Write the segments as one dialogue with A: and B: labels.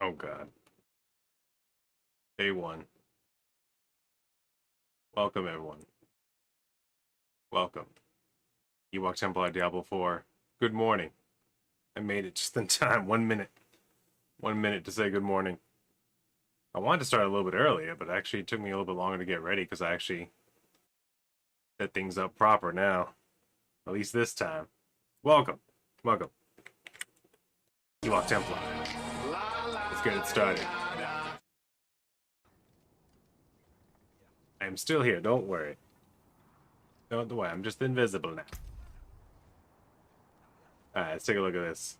A: Oh god. Day one. Welcome everyone. Welcome. Ewok Temple at Diablo 4. Good morning. I made it just in time. 1 minute. 1 minute to say good morning. I wanted to start a little bit earlier, but actually it took me a little bit longer to get ready because I actually set things up proper now. At least this time. Welcome. Welcome. Ewok Temple. Let's get it started. I am still here, don't worry. Don't worry, I'm just invisible now. Alright, let's take a look at this.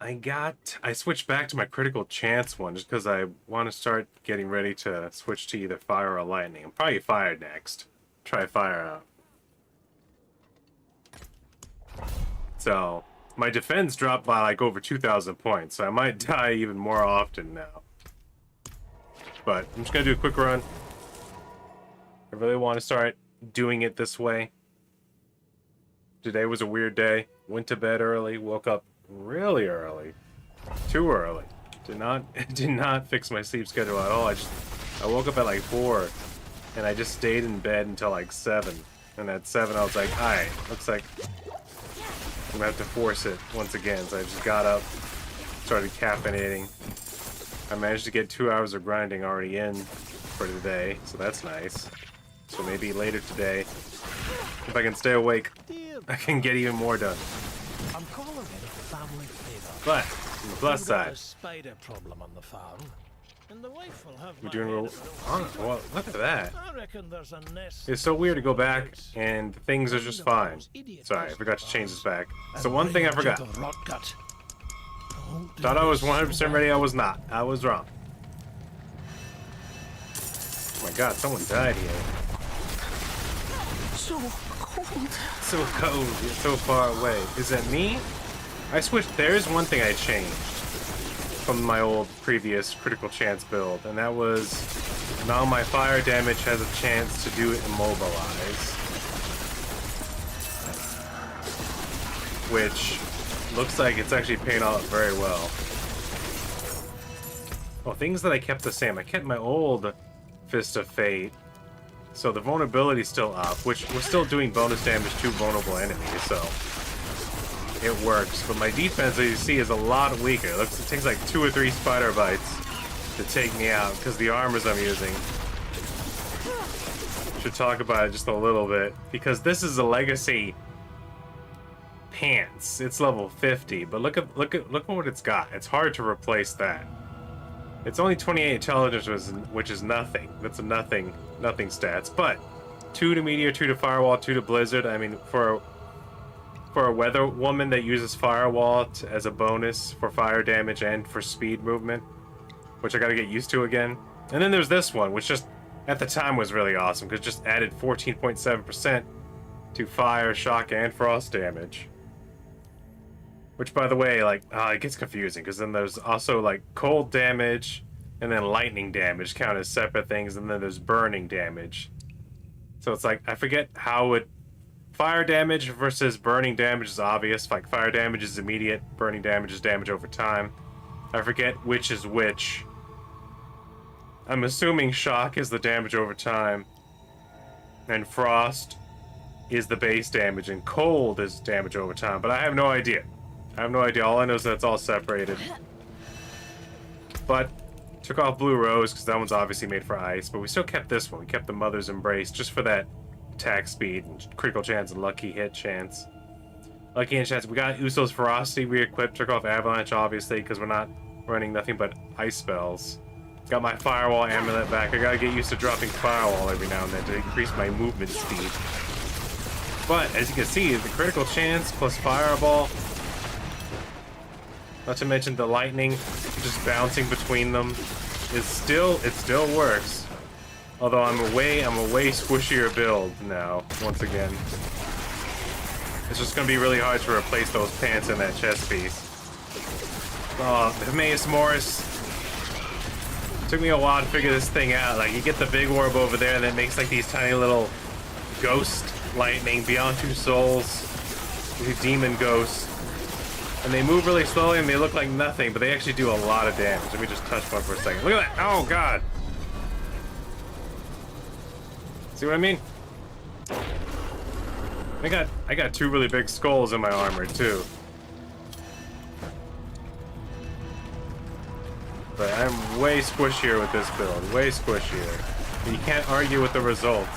A: I switched back to my critical chance one just because I want to start getting ready to switch to either fire or lightning. I'm probably fire next. Try fire out. So, my defense dropped by like over 2,000 points, so I might die even more often now. But I'm just gonna do a quick run. I really want to start doing it this way. Today was a weird day. Went to bed early, woke up really early. Too early. Did not fix my sleep schedule at all. I woke up at like 4 and I just stayed in bed until like 7. And at 7 I was like, alright, looks like I'm gonna have to force it once again. So I just got up, started caffeinating. I managed to get 2 hours of grinding already in for today, so that's nice. So maybe later today, if I can stay awake, I can get even more done.
B: I'm calling it a family favor.
A: But on the plus side,
B: A spider problem on the farm, and the wife will have
A: we're
B: my
A: doing
B: head
A: real.
B: if I don't
A: Oh,
B: fix it.
A: well, look at that.
B: I reckon there's a nest.
A: It's so weird to go back and things are just fine. Sorry, I forgot to change this back. So one thing I forgot. Thought I was 100% ready. I was not. I was wrong. Oh my god, someone died here.
C: So cold.
A: So cold, yet so far away. Is that me? I switched. There's one thing I changed from my old previous critical chance build, and that was now my fire damage has a chance to do it immobilize. Which looks like it's actually paying off very well. Well, things that I kept the same. I kept my old Fist of Fate. So the vulnerability's still up, which we're still doing bonus damage to vulnerable enemies, so it works. But my defense, as you see, is a lot weaker. It takes like 2 or 3 spider bites to take me out, because the armors I'm using. Should talk about it just a little bit, because this is a legacy pants. It's level 50, but look at what it's got. It's hard to replace that. It's only 28 intelligence, which is nothing. That's a nothing stats. But 2 to meteor, 2 to firewall, 2 to blizzard. I mean, for a weather woman that uses firewall as a bonus for fire damage and for speed movement, which I got to get used to again. And then there's this one, which just at the time was really awesome because it just added 14.7% to fire, shock, and frost damage. Which, by the way, like, it gets confusing, because then there's also, like, cold damage, and then lightning damage count as separate things, and then there's burning damage. So it's like, I forget how it... Fire damage versus burning damage is obvious. Like, fire damage is immediate, burning damage is damage over time. I forget which is which. I'm assuming shock is the damage over time, and frost is the base damage, and cold is damage over time, but I have no idea. I have no idea. All I know is that it's all separated. But took off Blue Rose because that one's obviously made for ice. But we still kept this one. We kept the Mother's Embrace just for that attack speed and critical chance and lucky hit chance. Lucky hit chance. We got Uso's Ferocity re-equipped. Took off Avalanche obviously because we're not running nothing but ice spells. Got my Firewall amulet back. I gotta get used to dropping Firewall every now and then to increase my movement speed. But as you can see, the critical chance plus Fireball. Not to mention the lightning just bouncing between them it still works. Although I'm a way squishier build now, once again. It's just gonna be really hard to replace those pants in that chest piece. Oh, Emmaus Morris. Took me a while to figure this thing out. Like, you get the big orb over there and it makes like these tiny little ghost lightning beyond 2 souls. These demon ghosts. And they move really slowly and they look like nothing, but they actually do a lot of damage. Let me just touch one for a second. Look at that! Oh god! See what I mean? I got two really big skulls in my armor too. But I'm way squishier with this build, way squishier. You can't argue with the results.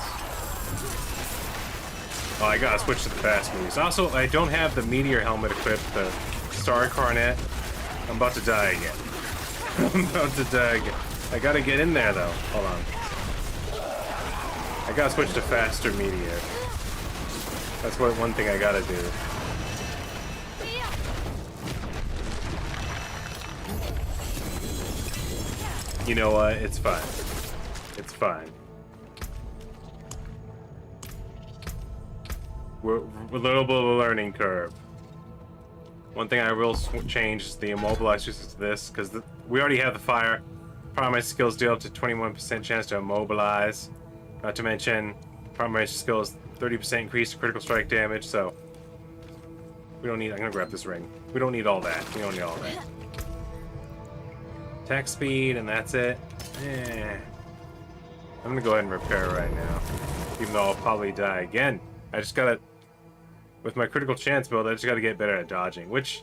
A: Oh, I gotta switch to the fast moves. Also, I don't have the meteor helmet equipped, the star coronet. I'm about to die again. I'm about to die again. I gotta get in there though. Hold on. I gotta switch to faster meteor. That's one thing I gotta do. You know what? It's fine. It's fine. We're a little bit of a learning curve. One thing I will change is the immobilize uses to this, because we already have the fire. Primary skills deal up to 21% chance to immobilize. Not to mention, primary skills 30% increase critical strike damage, so we don't need. I'm gonna grab this ring. We don't need all that. We don't need all that. Attack speed, and that's it. I'm gonna go ahead and repair right now, even though I'll probably die again. I just gotta, with my critical chance build, I just gotta get better at dodging, which,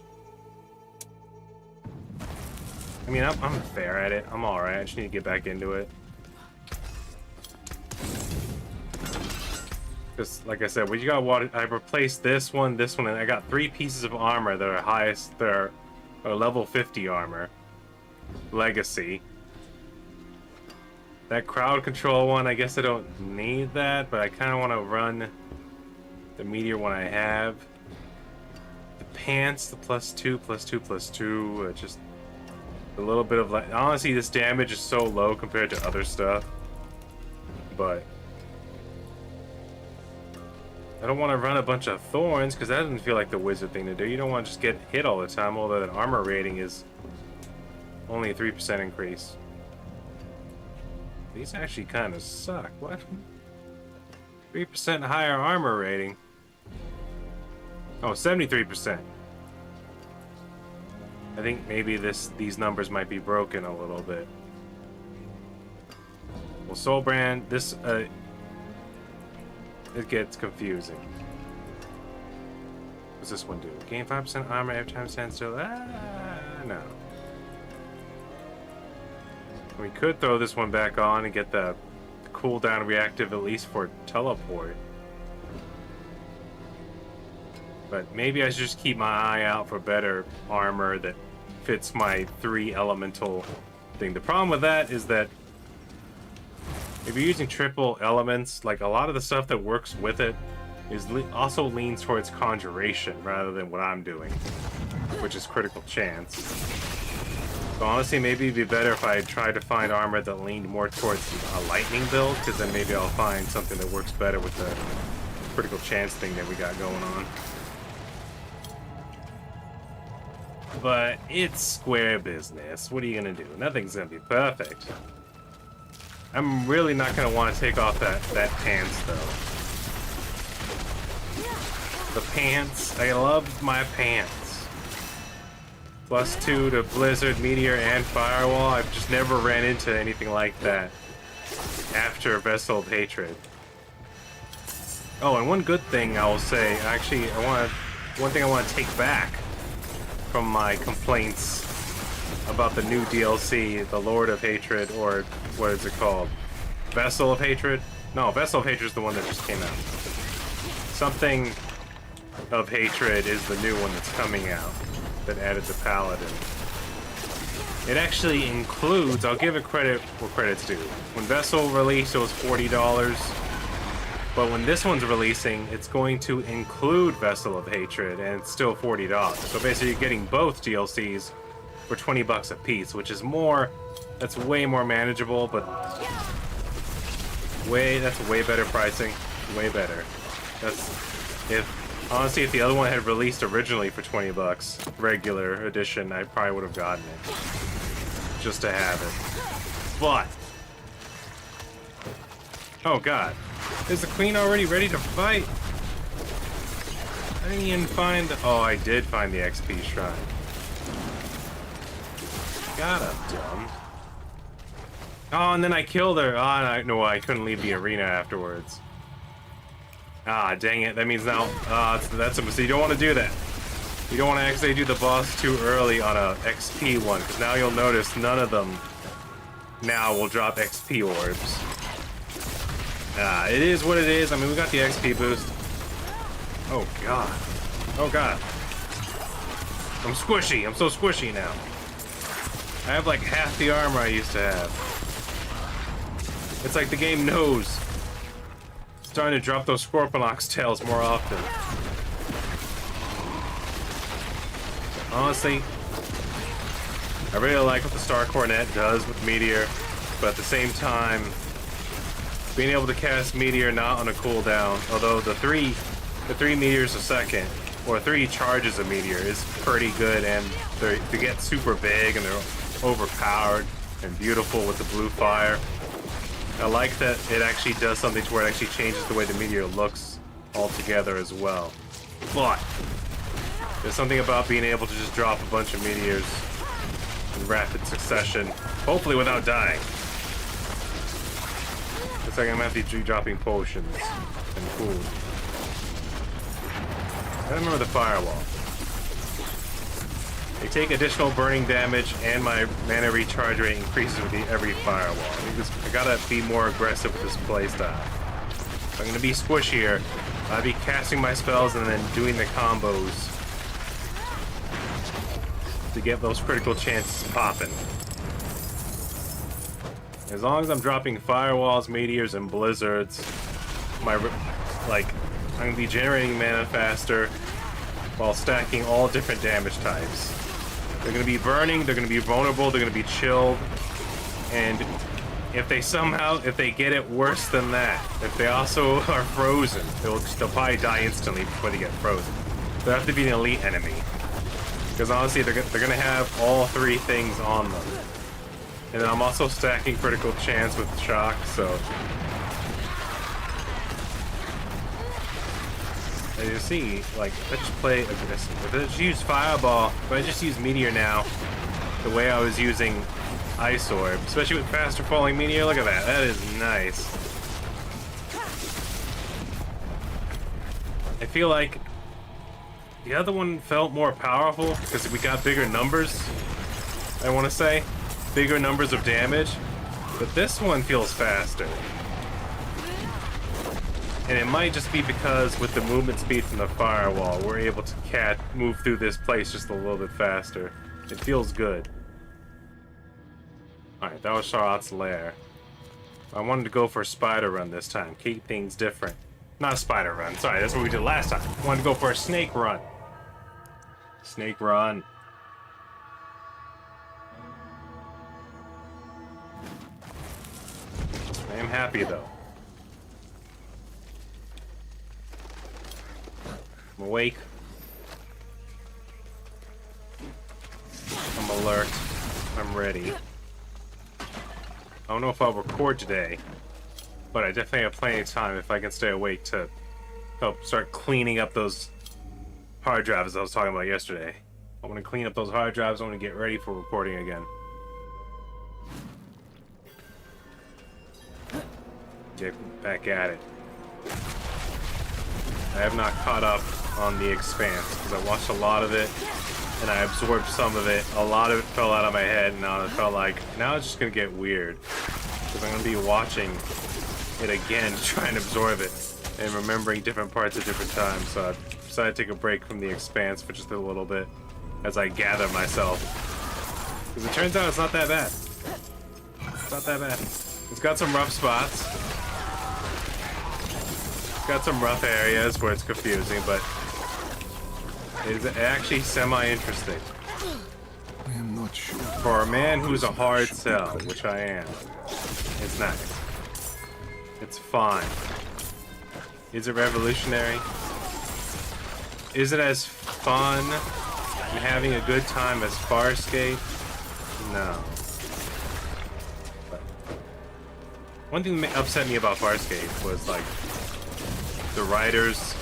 A: I mean, I'm fair at it. I'm alright. I just need to get back into it. Because, like I said, when you got water, I replaced this one, and I got 3 pieces of armor that are highest, that are level 50 armor. Legacy. That crowd control one, I guess I don't need that, but I kind of want to run the meteor one I have. The pants, the +2, +2, +2, just a little bit of like. Honestly, this damage is so low compared to other stuff, but I don't want to run a bunch of thorns because that doesn't feel like the wizard thing to do. You don't want to just get hit all the time, although that armor rating is only a 3% increase. These actually kind of suck. What? 3% higher armor rating. Oh, 73%. I think maybe these numbers might be broken a little bit. Well, Soul Brand, this it gets confusing. What's this one do? Gain 5% armor every time stands still. No. We could throw this one back on and get the cooldown reactive at least for teleport. But maybe I should just keep my eye out for better armor that fits my 3 elemental thing. The problem with that is that if you're using triple elements, like a lot of the stuff that works with it is also leans towards conjuration rather than what I'm doing, which is critical chance. So honestly, maybe it'd be better if I tried to find armor that leaned more towards a lightning build, because then maybe I'll find something that works better with the critical chance thing that we got going on. But it's square business. What are you gonna do? Nothing's gonna be perfect. I'm really not gonna want to take off that pants though. The pants, I love my pants. +2 to Blizzard, Meteor, and Firewall. I've just never ran into anything like that after Vessel of Hatred. Oh, and one good thing I will say, actually, one thing I want to take back from my complaints about the new DLC, the Lord of Hatred, or what is it called? Vessel of Hatred? No, Vessel of Hatred is the one that just came out. Something of Hatred is the new one that's coming out that added the Paladin. It actually includes, I'll give it credit where credit's due. When Vessel released, it was $40, but when this one's releasing, it's going to include Vessel of Hatred, and it's still $40. So basically, you're getting both DLCs for $20 a piece, which is more. That's way more manageable, but that's way better pricing. Way better. Honestly, if the other one had released originally for $20, regular edition, I probably would have gotten it. Just to have it. But oh god. Is the queen already ready to fight? I didn't even find the... Oh, I did find the XP shrine. God, I'm dumb. Oh, and then I killed her. Oh, no, I couldn't leave the arena afterwards. Ah, dang it. That means now... that's a mistake. You don't want to do that. You don't want to actually do the boss too early on a XP one, because now you'll notice none of them now will drop XP orbs. It is what it is. I mean, we got the XP boost. Oh, God. Oh, God. I'm squishy. I'm so squishy now. I have like half the armor I used to have. It's like the game knows. It's starting to drop those Scorponok's tails more often. Honestly, I really like what the Star Cornet does with Meteor, but at the same time, being able to cast Meteor not on a cooldown, although the three meteors a second, or 3 charges of Meteor is pretty good, and they get super big and they're overpowered and beautiful with the blue fire. I like that it actually does something to where it actually changes the way the Meteor looks altogether as well. But there's something about being able to just drop a bunch of meteors in rapid succession, hopefully without dying. Looks like I'm gonna have to be dropping potions and food. I remember the firewall. They take additional burning damage, and my mana recharge rate increases with every firewall. I gotta be more aggressive with this playstyle. If I'm gonna be squishier, I'll be casting my spells and then doing the combos to get those critical chances popping. As long as I'm dropping firewalls, meteors, and blizzards, I'm gonna be generating mana faster while stacking all different damage types. They're gonna be burning, they're gonna be vulnerable, they're gonna be chilled, and if they get it worse than that, if they also are frozen, they'll probably die instantly before they get frozen. They'll have to be an elite enemy. Because honestly, they're gonna have all 3 things on them. And then I'm also stacking critical chance with shock, so... As you see, like, let's just play aggressive. If I just use Fireball, if I just use Meteor now, the way I was using Ice Orb, especially with faster falling Meteor, look at that, that is nice. I feel like the other one felt more powerful because we got bigger numbers, I want to say. Bigger numbers of damage. But this one feels faster. And it might just be because with the movement speed from the firewall, we're able to move through this place just a little bit faster. It feels good. Alright, that was Charlotte's lair. I wanted to go for a spider run this time. Keep things different. Not a spider run. Sorry, that's what we did last time. I wanted to go for a snake run. Snake run. I am happy though. I'm awake. I'm alert. I'm ready. I don't know if I'll record today, but I definitely have plenty of time if I can stay awake to help start cleaning up those hard drives I was talking about yesterday. I want to clean up those hard drives. I want to get ready for recording again. Get back at it. I have not caught up on The Expanse because I watched a lot of it and I absorbed some of it. A lot of it fell out of my head, and now it felt like now it's just gonna get weird because I'm gonna be watching it again to try and absorb it and remembering different parts at different times. So I decided to take a break from The Expanse for just a little bit as I gather myself, because it turns out it's not that bad. It's not that bad. It's got some rough spots. It's got some rough areas where it's confusing, but it's actually semi-interesting.
C: I am not sure.
A: For a man who's a hard sell, which I am, it's nice. It's fine. Is it revolutionary? Is it as fun and having a good time as Farscape? No. But one thing that upset me about Farscape was like the writers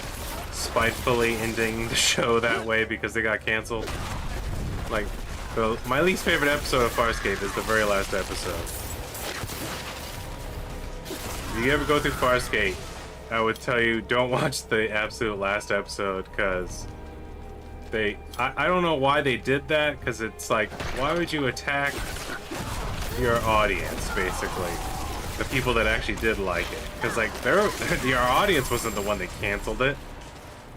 A: spitefully ending the show that way because they got canceled. Like, my least favorite episode of Farscape is the very last episode. If you ever go through Farscape, I would tell you don't watch the absolute last episode because I don't know why they did that, because it's like, why would you attack your audience, basically? The people that actually did like it. Because, like, your audience wasn't the one that canceled it.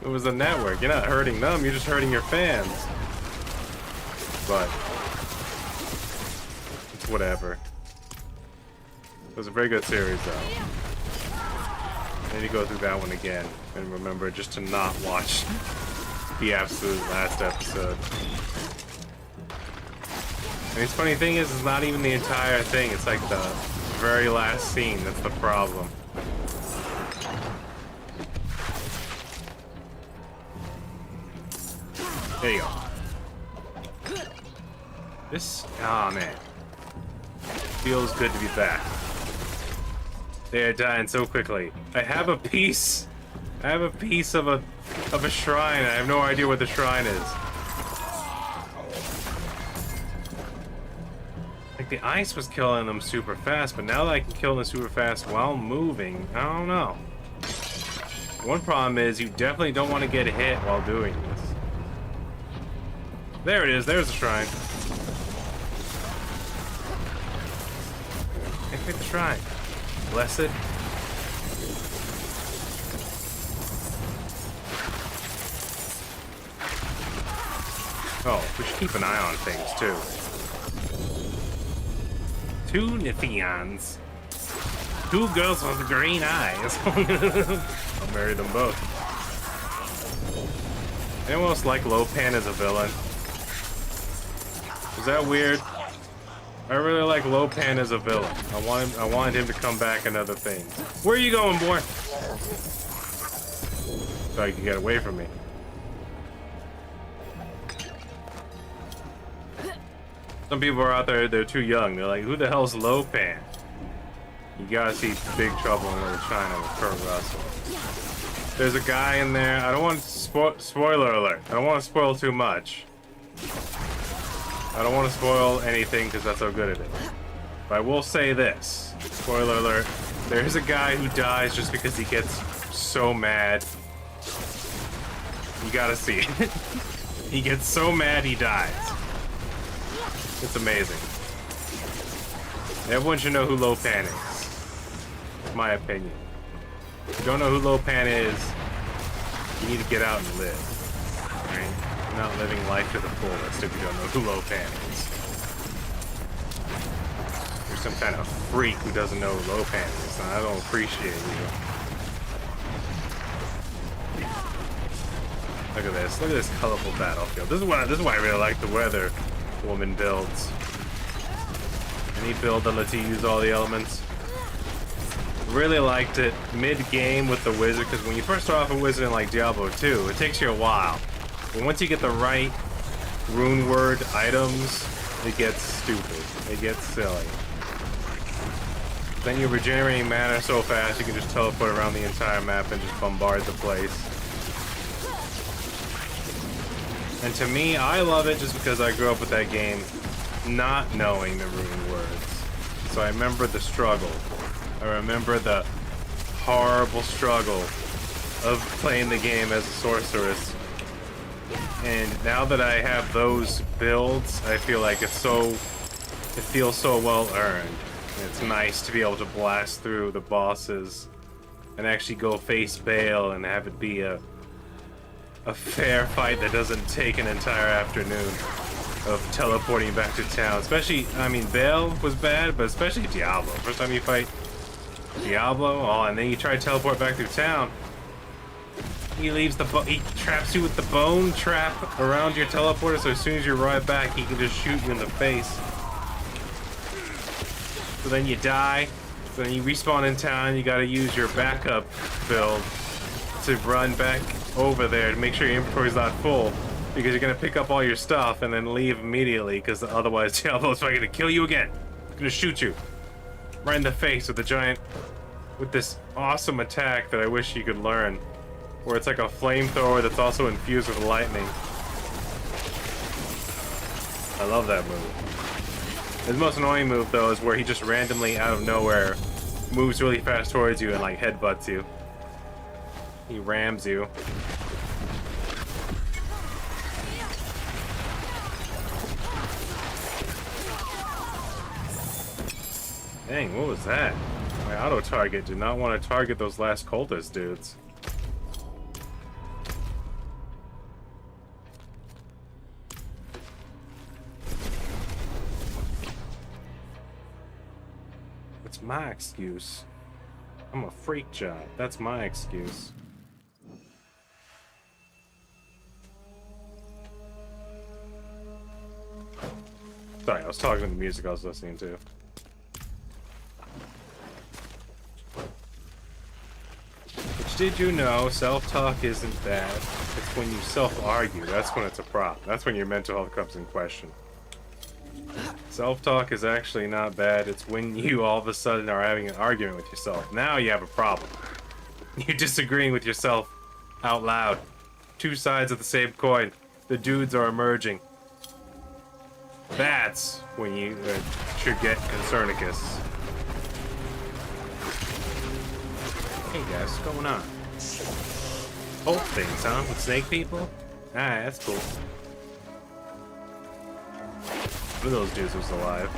A: It was the network. You're not hurting them, you're just hurting your fans. But it's whatever. It was a very good series, though. I need to go through that one again and remember just to not watch the absolute last episode. And the funny thing is, it's not even the entire thing. It's like the very last scene that's the problem. There you go. This, oh man, feels good to be back. They are dying so quickly. I have a piece. I have a piece of a shrine. I have no idea what the shrine is. Like, the ice was killing them super fast, but now that I can kill them super fast while moving, I don't know. One problem is you definitely don't want to get hit while doing this. There it is. There's the shrine. I picked the shrine. Blessed. Oh, we should keep an eye on things, too. 2 Nithians. 2 girls with green eyes. I'll marry them both. I almost like Lopan as a villain. Is that weird? I really like Lopan as a villain. I wanted him to come back in other things. Where are you going, boy? So you can get away from me. Some people are out there, they're too young. They're like, who the hell's Lopan? You gotta see Big Trouble in Little China with Kurt Russell. There's a guy in there. I don't want to spoiler alert. I don't want to spoil too much. I don't want to spoil anything because that's how good it is. But I will say this. Spoiler alert. There's a guy who dies just because he gets so mad. You gotta see it. He gets so mad he dies. It's amazing. Everyone should know who Lopan is. My opinion. If you don't know who Lopan is, you need to get out and live. Right? You're not living life to the fullest if you don't know who Lopan is. You're some kind of freak who doesn't know who Lopan is, and I don't appreciate you. Look at this. Look at this colorful battlefield. This is why I really like the weather woman builds. Any build that lets you use all the elements. Really liked it mid-game with the wizard, because when you first start off a wizard in like Diablo 2, it takes you a while. But once you get the right rune word items, it gets stupid. It gets silly. Then you're regenerating mana so fast you can just teleport around the entire map and just bombard the place. And to me, I love it just because I grew up with that game not knowing the rune words. So I remember the struggle. I remember the horrible struggle of playing the game as a sorceress. And now that I have those builds, I feel like it feels so well earned. And it's nice to be able to blast through the bosses and actually go face Bale and have it be a fair fight that doesn't take an entire afternoon of teleporting back to town. Especially, I mean, Bale was bad, but especially Diablo. First time you fight Diablo, oh, and then you try to teleport back through town. He leaves he traps you with the bone trap around your teleporter, so as soon as you arrive back, he can just shoot you in the face. So then you die. So then you respawn in town. You gotta use your backup build to run back over there to make sure your inventory's not full, because you're gonna pick up all your stuff and then leave immediately, because otherwise Diablo's probably gonna kill you again. He's gonna shoot you right in the face with this awesome attack that I wish you could learn. where it's like a flamethrower that's also infused with lightning. I love that move. His most annoying move, though, is where he just randomly, out of nowhere, moves really fast towards you and, like, headbutts you. He rams you. Dang, what was that? My auto-target did not want to target those last cultist dudes. It's my excuse. I'm a freak job. That's my excuse. Sorry, I was talking to the music I was listening to. Which, did you know, self-talk isn't bad. It's when you self-argue. That's when it's a problem. That's when your mental health comes in question. Self-talk is actually not bad. It's when you all of a sudden are having an argument with yourself. Now you have a problem. You're disagreeing with yourself out loud. Two sides of the same coin. The dudes are emerging. That's when you should get Concernicus. Hey guys, what's going on? Old things, huh? With snake people? Alright, that's cool. One of those dudes was alive.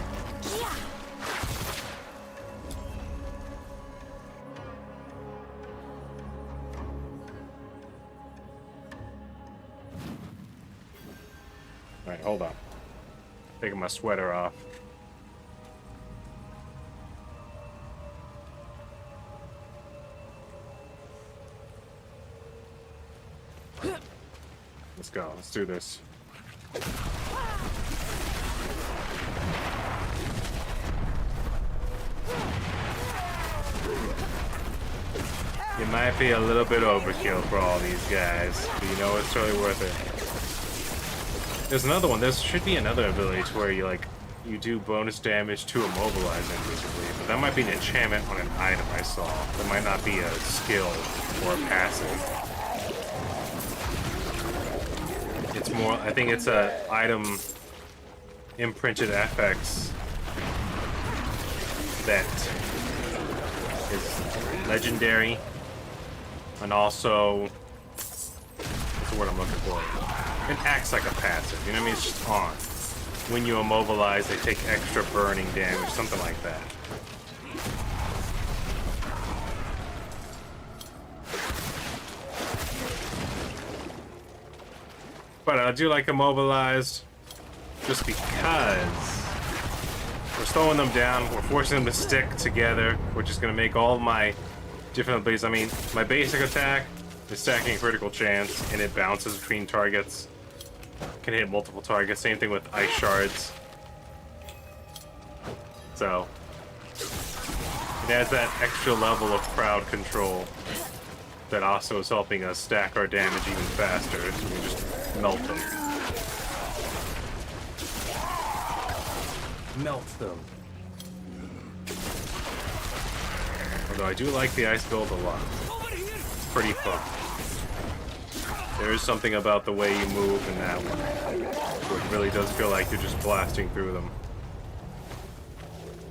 A: Alright, hold on. Taking my sweater off. Let's go. Let's do this. It might be a little bit overkill for all these guys, but you know it's totally worth it. There's another one. There should be another ability to where you do bonus damage to immobilize invisibly, but that might be an enchantment on an item I saw. That might not be a skill or a passive. It's more, I think it's a item imprinted FX that is legendary, and also, what's the word I'm looking for? It acts like a passive, you know what I mean? It's just on. When you immobilize, they take extra burning damage, something like that. But I do like immobilized just because we're slowing them down, we're forcing them to stick together, which is going to make all my different abilities. I mean, my basic attack is stacking a critical chance, and it bounces between targets. Can hit multiple targets. Same thing with ice shards. So it adds that extra level of crowd control that also is helping us stack our damage even faster. So we can just melt them. Melt them. Although I do like the ice build a lot. It's pretty fun. There is something about the way you move in that one, where it really does feel like you're just blasting through them.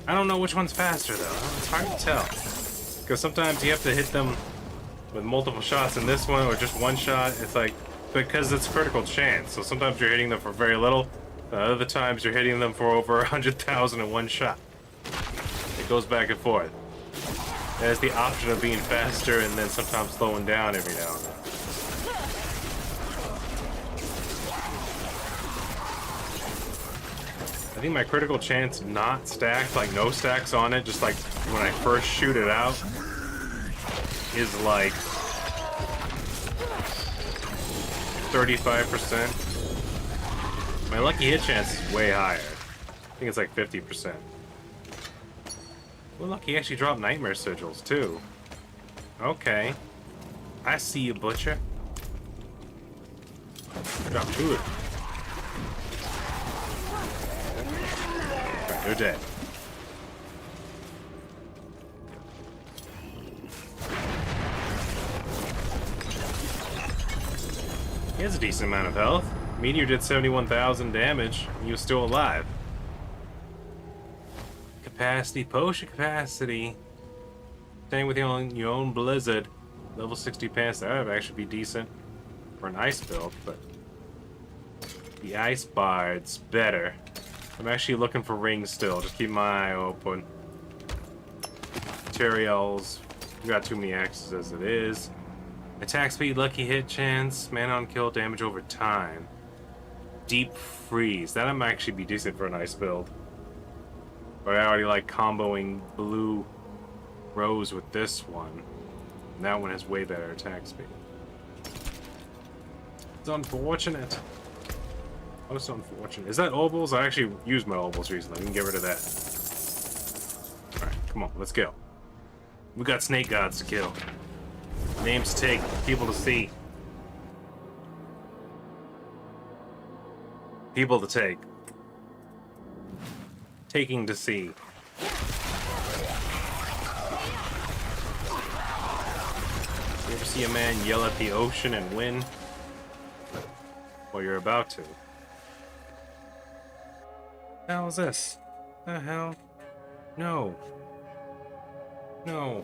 A: I don't know which one's faster though. It's hard to tell. Because sometimes you have to hit them with multiple shots in this one, or just one shot. It's like, because it's critical chance. So sometimes you're hitting them for very little. Other times you're hitting them for over 100,000 in one shot. It goes back and forth. It has the option of being faster and then sometimes slowing down every now and then. I think my critical chance not stacked, like no stacks on it, just like when I first shoot it out, is like 35%. My lucky hit chance is way higher. I think it's like 50%. Well, look, he actually dropped nightmare sigils too. Okay. I see you, Butcher. Drop two of them. Right, they're dead. He has a decent amount of health. Meteor did 71,000 damage. He was still alive. Capacity, potion capacity. Staying with your own blizzard. Level 60 pants, that would actually be decent for an ice build, but the ice bard's better. I'm actually looking for rings still. Just keep my eye open. Materials. We got too many axes as it is. Attack speed, lucky hit chance, mana on kill, damage over time. Deep freeze. That might actually be decent for an ice build. But I already like comboing blue rose with this one. And that one has way better attack speed. It's unfortunate. Most unfortunate. Is that obols? I actually used my obols recently. We can get rid of that. Alright, come on, let's go. We got snake gods to kill. Names to take, people to see. People to take. Taking to see. You ever see a man yell at the ocean and win? Well, you're about to. The hell is this? The hell? No. No.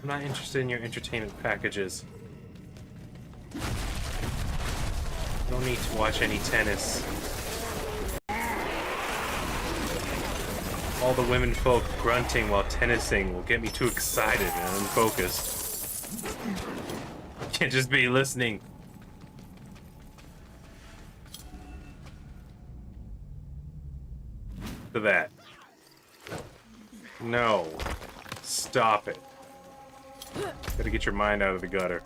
A: I'm not interested in your entertainment packages. No need to watch any tennis. All the women folk grunting while tennising will get me too excited and unfocused. Can't just be listening. To that. No. Stop it. Gotta get your mind out of the gutter.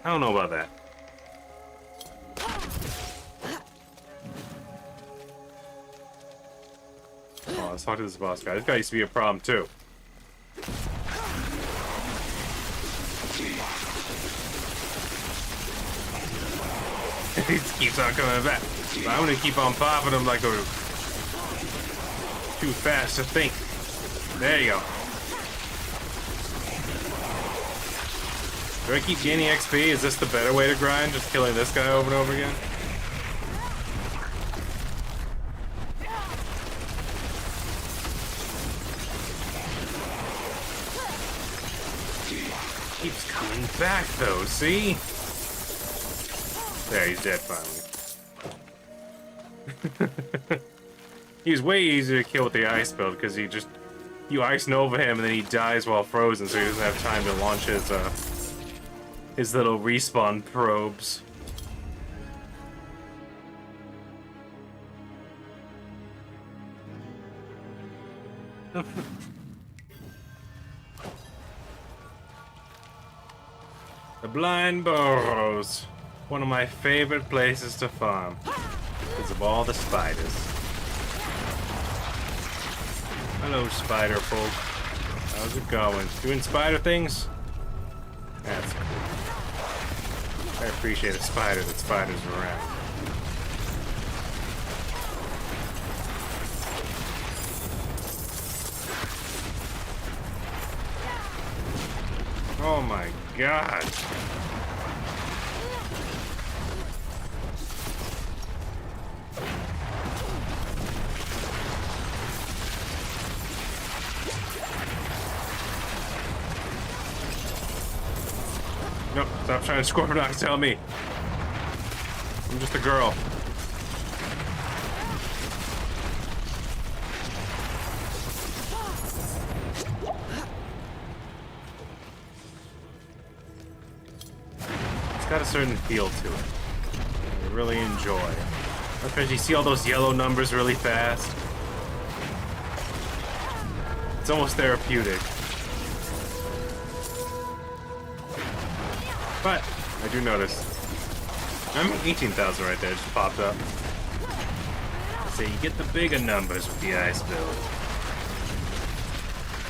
A: I don't know about that. Oh, let's talk to this boss guy. This guy used to be a problem too. He just keeps on coming back. So I'm gonna keep on popping him like a too fast to think. There you go. Do I keep gaining XP? Is this the better way to grind? Just killing this guy over and over again? Keeps coming back though, see? There, he's dead finally. He's way easier to kill with the ice build because you ice nova him and then he dies while frozen, so he doesn't have time to launch his little respawn probes. The Blind Burrows. One of my favorite places to farm. Because of all the spiders. Hello, spider folk. How's it going? Doing spider things? That's cool. I appreciate a spider that spiders around. Oh my god. Nope, stop trying to Scorponok, tell me. I'm just a girl. It's got a certain feel to it. I really enjoy. Because you see all those yellow numbers really fast. It's almost therapeutic. But I do notice I'm at 18,000 right there, just popped up. So you get the bigger numbers with the ice build.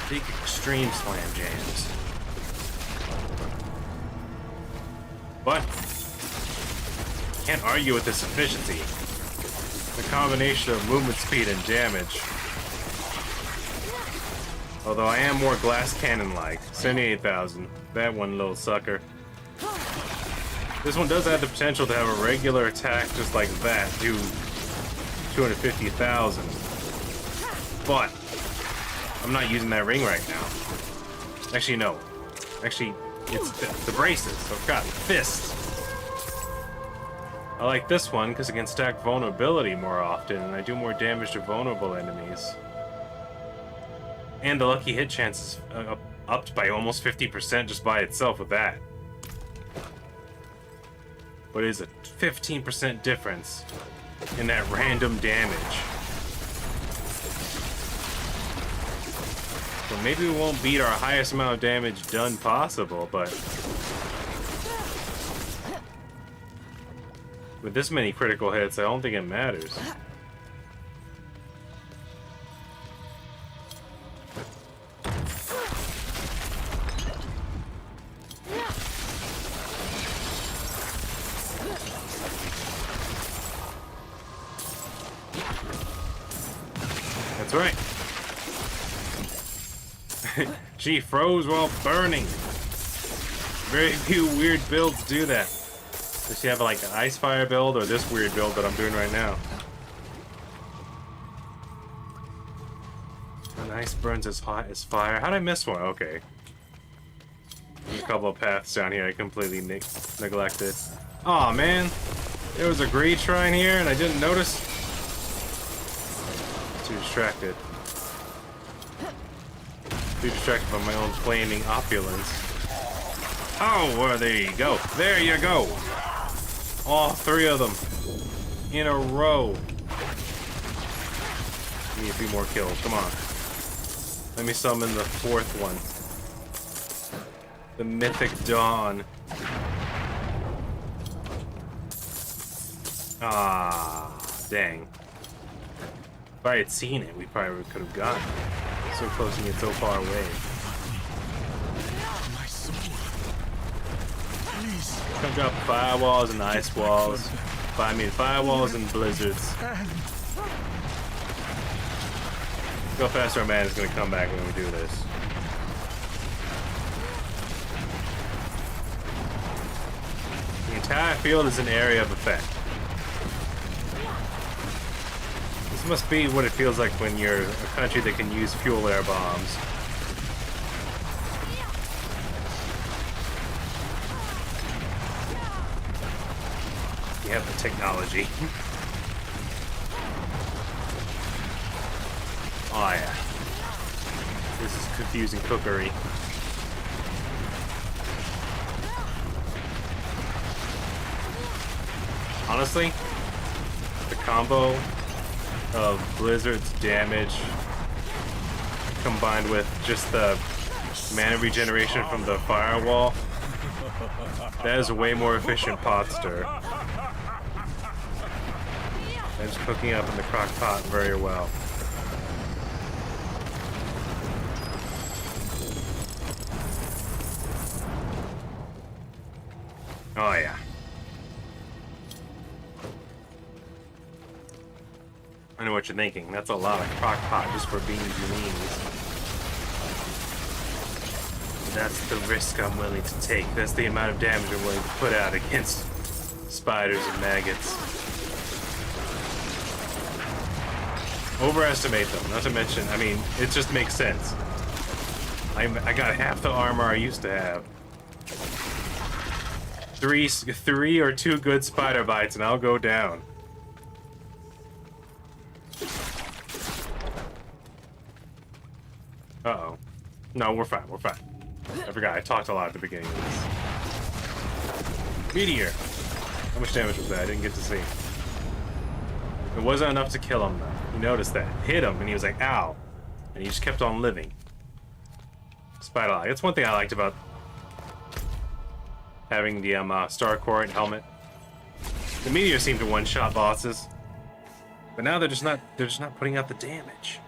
A: Big extreme slam jams. But can't argue with this efficiency. The combination of movement speed and damage Although I am more glass cannon-like. 78,000. That one little sucker. This one does have the potential to have a regular attack just like that, do 250,000. But I'm not using that ring right now. Actually, no. Actually, it's the braces. I've got fists. I like this one because it can stack vulnerability more often, and I do more damage to vulnerable enemies. And the lucky hit chance is upped by almost 50% just by itself with that. But it is a 15% difference in that random damage. So maybe we won't beat our highest amount of damage done possible, but with this many critical hits, I don't think it matters. That's right. She froze while burning. Very few weird builds do that. Does she have like an ice fire build or this weird build that I'm doing right now? An ice burns as hot as fire. How'd I miss one? Okay. There's a couple of paths down here I completely neglected. Aw, man. There was a greed shrine here and I didn't notice. Too distracted. Too distracted by my own flaming opulence. Oh, well, there you go. There you go. All three of them in a row. Need a few more kills. Come on. Let me summon the fourth one. The Mythic Dawn. Ah, dang. If I had seen it, we probably could have gotten it. So close and yet so far away.
C: My soul. Please.
A: Come drop firewalls and ice walls. Firewalls and blizzards. Go faster, man is gonna come back when we do this. The entire field is an area of effect. This must be what it feels like when you're a country that can use fuel air bombs. You have the technology. Oh yeah. This is confusing cookery. Honestly, the combo of Blizzard's damage combined with just the mana regeneration from the firewall, that is a way more efficient pot stir. It's cooking up in the crock pot very well. Oh yeah. I know what you're thinking. That's a lot of crock pot just for beans and means. That's the risk I'm willing to take. That's the amount of damage I'm willing to put out against spiders and maggots. Overestimate them. Not to mention, I mean, it just makes sense. I got half the armor I used to have. Three or two good spider bites and I'll go down. Uh-oh. No, we're fine, we're fine. I forgot, I talked a lot at the beginning of this. Meteor! How much damage was that? I didn't get to see. It wasn't enough to kill him, though. You noticed that. Hit him, and he was like, ow. And he just kept on living. Spider-Eye. That's one thing I liked about having the Star Court helmet. The meteor seemed to one-shot bosses. But now they're just not putting out the damage.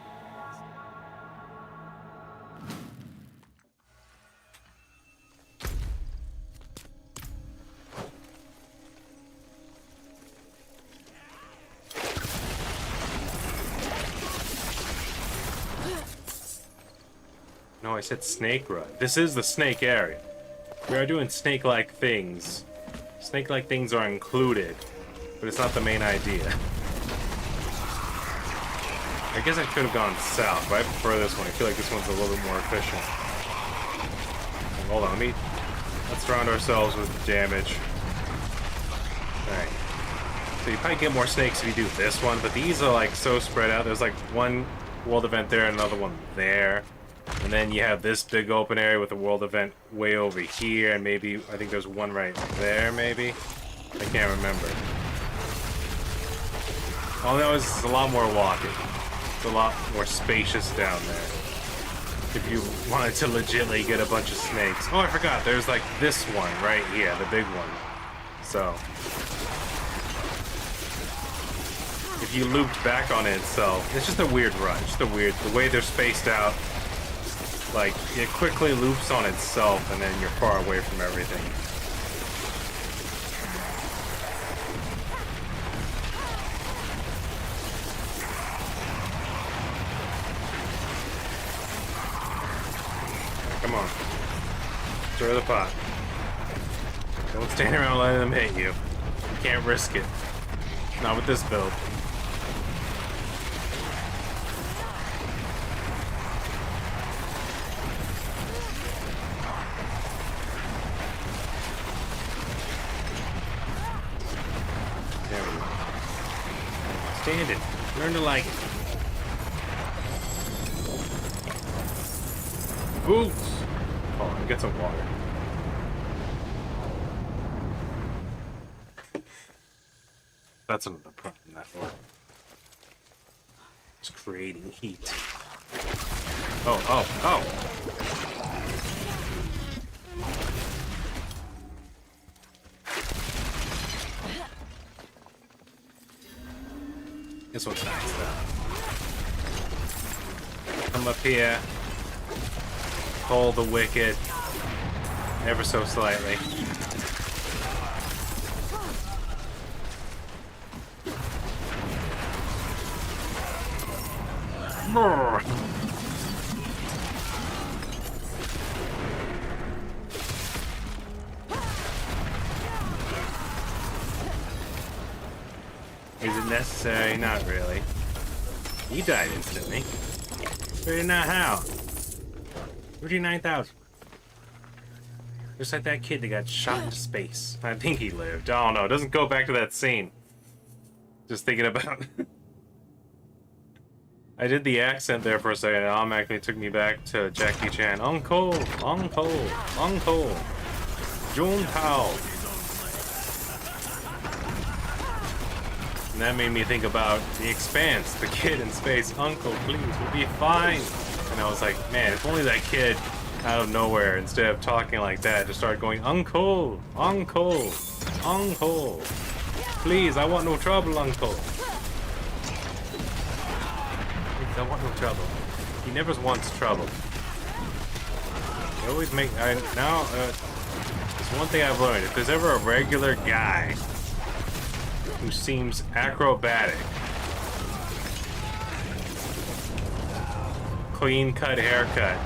A: I said snake run. This is the snake area. We are doing snake-like things. Snake-like things are included, but it's not the main idea. I guess I could have gone south, but I prefer this one. I feel like this one's a little bit more efficient. Hold on, let's surround ourselves with damage. Alright. So you probably get more snakes if you do this one, but these are like so spread out. There's like one world event there, another one there. And then you have this big open area with a world event way over here, and maybe, I think there's one right there, maybe? I can't remember. All I know is it's a lot more walking. It's a lot more spacious down there. If you wanted to legitimately get a bunch of snakes. Oh, I forgot, there's like this one right here, the big one. So, if you looped back on it itself, it's just a weird run. Just the way they're spaced out. Like, it quickly loops on itself, and then you're far away from everything. Come on. Stir the pot. Don't stand around letting them hit you. You can't risk it. Not with this build. There we go. Stand it. Learn to like it. Boots! Hold on, get some water. That's another problem, that one. It's creating heat. Oh! This one's nice, though. Come up here. Hold the wicket. Ever so slightly. Brrr. Is it necessary? Not really. He died instantly. Figured out how. 39,000. Just like that kid that got shot into space. I think he lived. I don't know. It doesn't go back to that scene. Just thinking about... I did the accent there for a second. It automatically took me back to Jackie Chan. Uncle! Jun Tao. And that made me think about The Expanse. The kid in space. Uncle, please, we'll be fine. And I was like, man, if only that kid out of nowhere, instead of talking like that, just started going, Uncle! Please, I want no trouble, Uncle. Please, I want no trouble. He never wants trouble. They always make... there's one thing I've learned. If there's ever a regular guy who seems acrobatic, clean-cut haircut,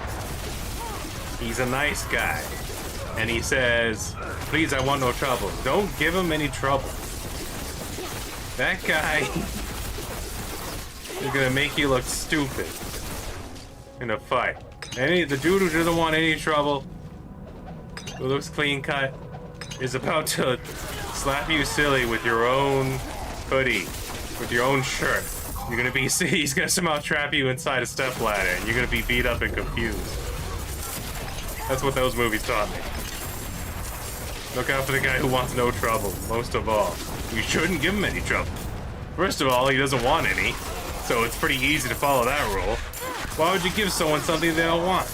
A: he's a nice guy, and he says, please, I want no trouble. Don't give him any trouble. That guy is gonna make you look stupid in a fight. The dude who doesn't want any trouble, who looks clean-cut, is about to slap you silly with your own hoodie, with your own shirt. You're gonna be, he's gonna somehow trap you inside a stepladder, and you're gonna be beat up and confused. That's what those movies taught me. Look out for the guy who wants no trouble, most of all. You shouldn't give him any trouble. First of all, he doesn't want any, so it's pretty easy to follow that rule. Why would you give someone something they don't want?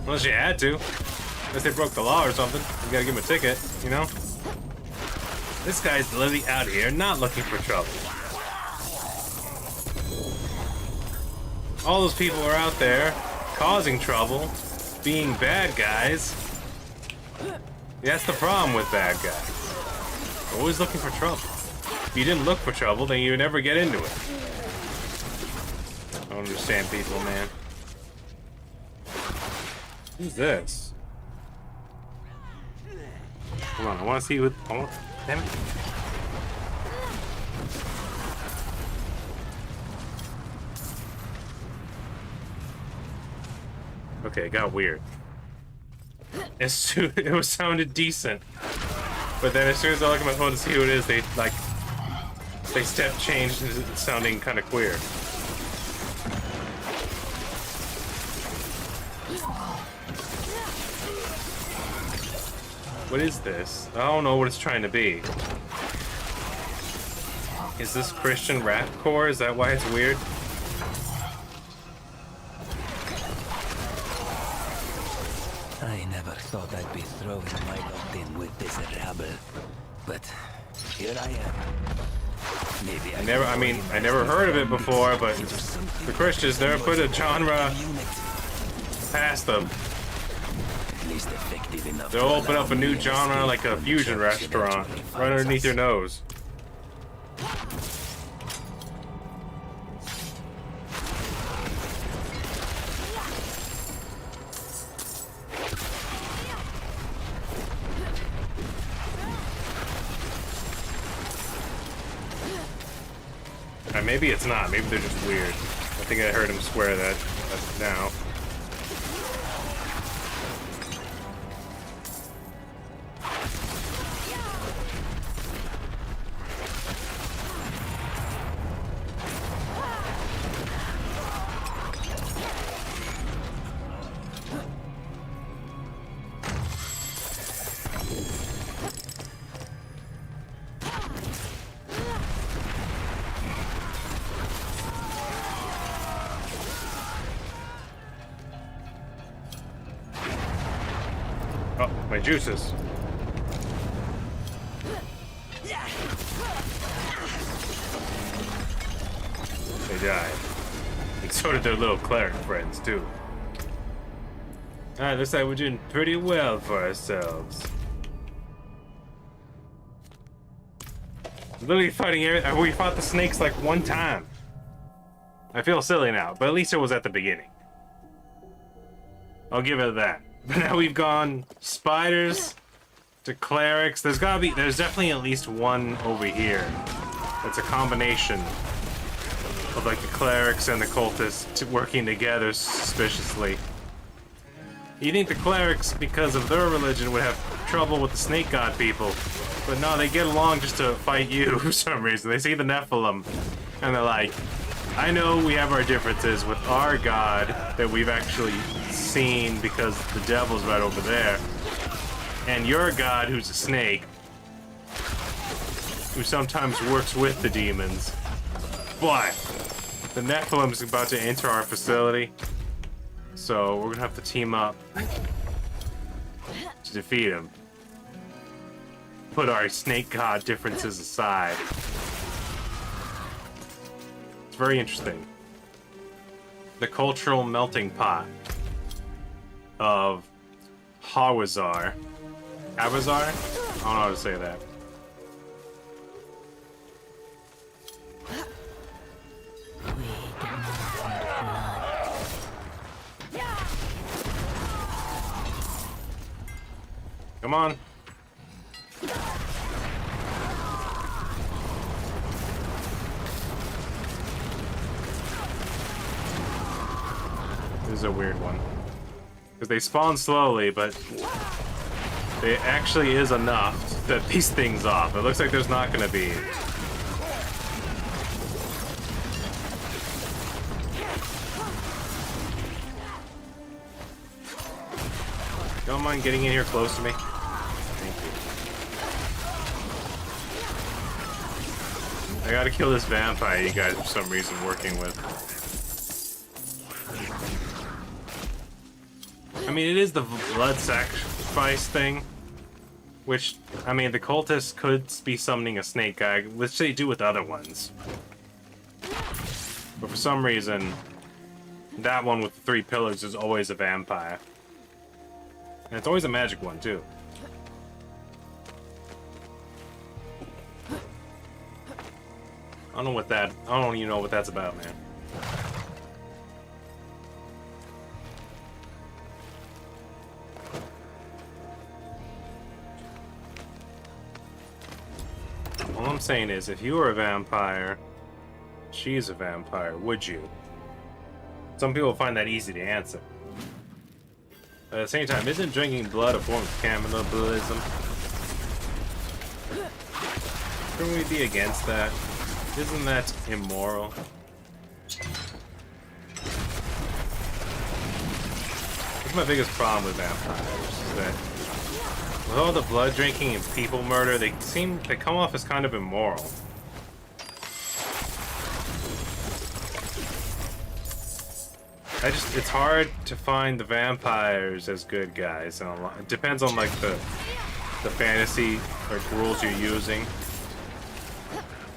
A: Unless you had to. Unless they broke the law or something. You gotta give them a ticket, you know? This guy's literally out here not looking for trouble. All those people are out there causing trouble, being bad guys. That's the problem with bad guys. Always looking for trouble. If you didn't look for trouble, then you would never get into it. I don't understand people, man. Who's this? Come on, I want to see what. Oh, damn it. Okay, it got weird. As soon it was sounded decent, but then as soon as I look at my phone to see who it is, they step changed into sounding kind of queer. What is this? I don't know what it's trying to be. Is this Christian rapcore? Is that why it's weird?
D: I never thought I'd be throwing my lot in with this rabble, but here I am. Maybe
A: I never heard of it before, but the Christians never put a genre past them.
D: At least effective enough.
A: They'll open up a new genre like a fusion restaurant right underneath your nose. Maybe it's not. Maybe they're just weird. I think I heard him swear that now. Oh, my juices. They died. And so did their little cleric friends, too. Alright, looks like we're doing pretty well for ourselves. Literally fighting everything. We fought the snakes like one time. I feel silly now, but at least it was at the beginning. I'll give it that. But now we've gone spiders to clerics. There's definitely at least one over here. That's a combination of like the clerics and the cultists working together suspiciously. You think the clerics, because of their religion, would have trouble with the snake god people. But no, they get along just to fight you for some reason. They see the Nephilim, and they're like, I know we have our differences with our god that we've actually seen because the devil's right over there. And your god, who's a snake, who sometimes works with the demons. But the Nephilim's about to enter our facility, so we're gonna have to team up to defeat him. Put our snake god differences aside. It's very interesting. The cultural melting pot of Hawazar. Avazar? I don't know how to say that. Come on. This is a weird one. Because they spawn slowly, but it actually is enough to set these things off. It looks like there's not going to be. Don't mind getting in here close to me. Thank you. I gotta kill this vampire you guys for some reason working with. I mean, it is the blood sacrifice thing, which, I mean, the cultists could be summoning a snake guy, which they do with other ones. But for some reason, that one with the 3 pillars is always a vampire. And it's always a magic one, too. I don't even know what that's about, man. All I'm saying is, if you were a vampire, she's a vampire, would you? Some people find that easy to answer. But at the same time, isn't drinking blood a form of cannibalism? Shouldn't we be against that? Isn't that immoral? That's my biggest problem with vampires, is that with all the blood drinking and people murder, they come off as kind of immoral. It's hard to find the vampires as good guys. It depends on like the fantasy like rules you're using.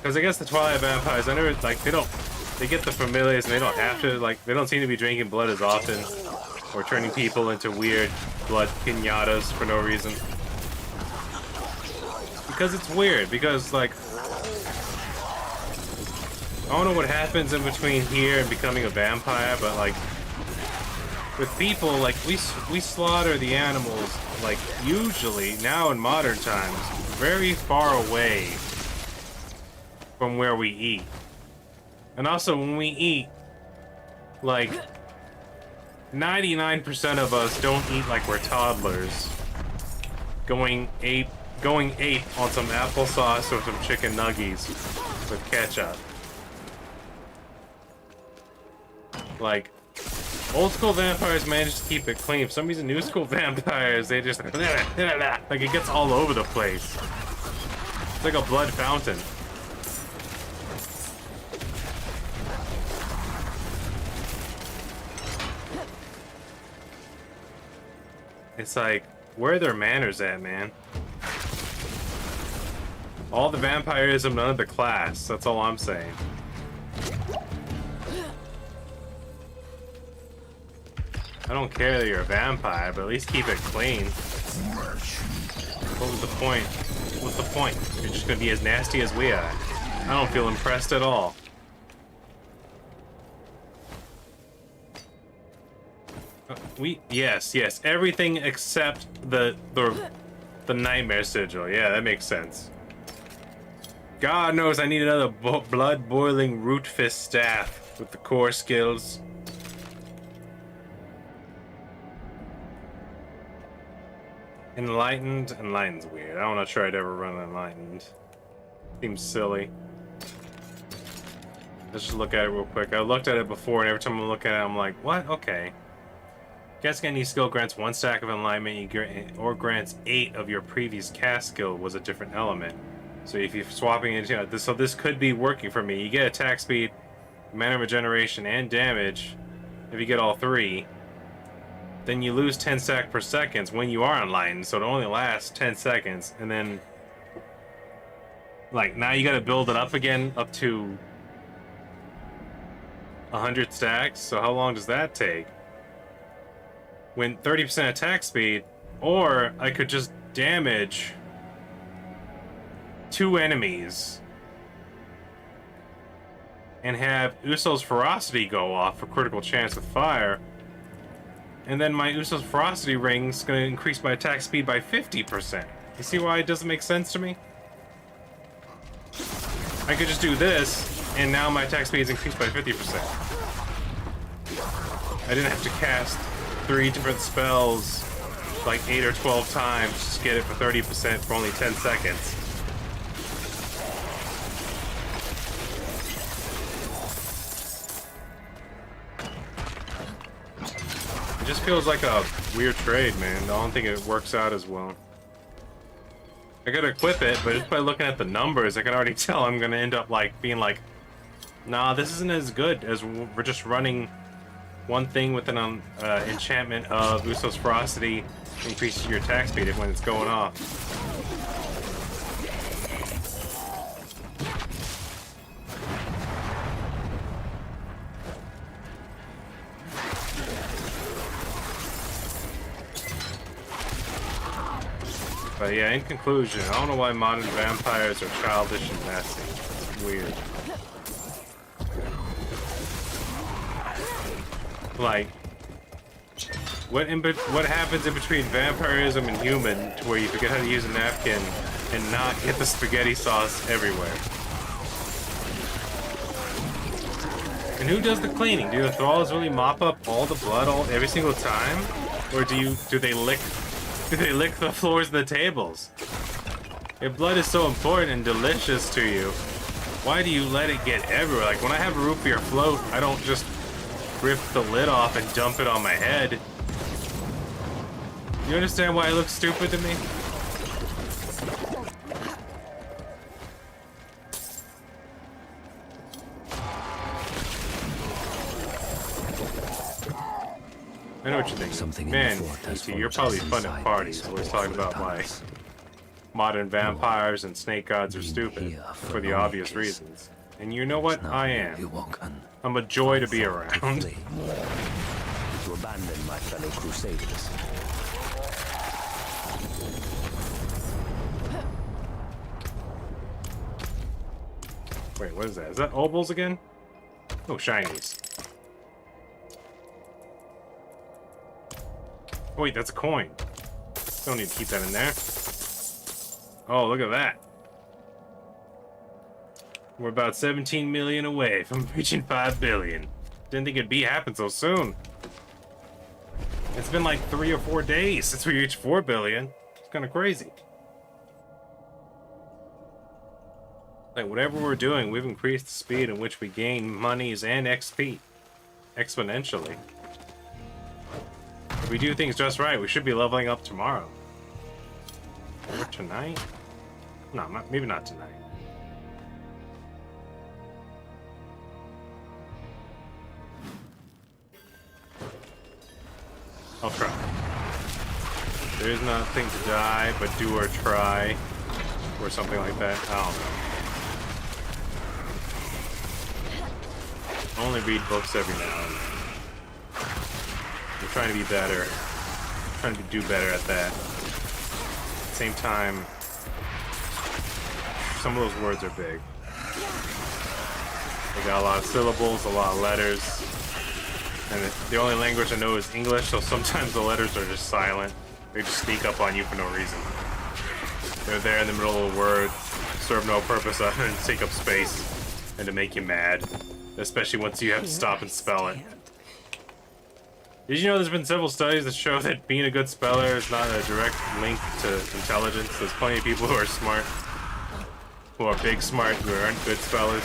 A: Because I guess the Twilight vampires, they get the familiars and they don't have to, like, they don't seem to be drinking blood as often or turning people into weird blood piñatas for no reason. Because it's weird, because, like, I don't know what happens in between here and becoming a vampire, but, like, with people, like, we slaughter the animals, like, usually, now in modern times, very far away from where we eat. And also, when we eat, like, 99% of us don't eat like we're toddlers, going ape on some applesauce or some chicken nuggies with ketchup. Like, old school vampires manage to keep it clean. For some reason, new school vampires, they just like it gets all over the place. It's like a blood fountain. It's like, where are their manners at, man? All the vampirism, none of the class. That's all I'm saying. I don't care that you're a vampire, but at least keep it clean. What was the point? What's the point? You're just gonna be as nasty as we are. I don't feel impressed at all. Yes, everything except the nightmare sigil. Yeah, that makes sense. God knows I need another blood-boiling root fist staff with the core skills. Enlightened's weird. I'm not sure I'd ever run Enlightened. Seems silly. Let's just look at it real quick. I looked at it before, and every time I look at it, I'm like, what? Okay. Casting any skill grants 1 stack of enlightenment, or grants 8 of your previous cast skill was a different element. So if you're swapping it, so this could be working for me. You get attack speed, mana regeneration, and damage if you get all 3. Then you lose 10 stack per second when you are enlightened, so it only lasts 10 seconds, and then like now you gotta build it up again up to 100 stacks. So how long does that take? When 30% attack speed, or I could just damage 2 enemies and have Uso's ferocity go off for critical chance with fire, and then my Uso's ferocity ring's gonna increase my attack speed by 50%. You see why it doesn't make sense to me? I could just do this, and now my attack speed is increased by 50%. I didn't have to cast 3 different spells like 8 or 12 times just to get it for 30% for only 10 seconds. It just feels like a weird trade, man. I don't think it works out as well. I gotta equip it, but just by looking at the numbers, I can already tell I'm gonna end up like being like, nah, this isn't as good as we're just running one thing with an enchantment of Uso's ferocity increases your attack speed when it's going off. But yeah, in conclusion, I don't know why modern vampires are childish and messy. It's weird. Like, what happens in between vampirism and human to where you forget how to use a napkin and not get the spaghetti sauce everywhere. And who does the cleaning? Do the thralls really mop up all the blood every single time? Or do they lick the floors and the tables? If blood is so important and delicious to you, why do you let it get everywhere? Like when I have a root beer float, I don't just rip the lid off and dump it on my head. You understand why it looks stupid to me? I know what you're thinking.
D: Something
A: Man,
D: in the fort has
A: you're
D: forged
A: probably
D: us
A: fun at
D: inside
A: parties.
D: these
A: Always talking about why
D: tunnels.
A: modern vampires and snake gods are
D: Been
A: stupid
D: here
A: for the
D: long
A: obvious
D: ages.
A: reasons. And you know what?
D: Now
A: I
D: you
A: am.
D: walk on.
A: I'm a joy to be
D: To
A: around.
D: flee. To abandon my fellow crusaders.
A: Wait, what is that? Is that obols again? Oh, shinies. Oh, wait, that's a coin. Don't need to keep that in there. Oh, look at that. We're about 17 million away from reaching 5 billion. Didn't think it'd happen so soon. It's been like 3 or 4 days since we reached 4 billion. It's kind of crazy. Like, whatever we're doing, we've increased the speed in which we gain monies and XP. Exponentially. If we do things just right, we should be leveling up tomorrow. Or tonight? No, maybe not tonight. I'll try. There is nothing to die, but do or try. Or something like that. I don't know. I only read books every now and then. I'm trying to be better. I'm trying to do better at that. At the same time, some of those words are big. They got a lot of syllables, a lot of letters. And the only language I know is English, so sometimes the letters are just silent. They just sneak up on you for no reason. They're there in the middle of a word, serve no purpose other than to take up space and to make you mad. Especially once you have to stop and spell it. Did you know there's been several studies that show that being a good speller is not a direct link to intelligence? There's plenty of people who are smart, who are big smart, who aren't good spellers.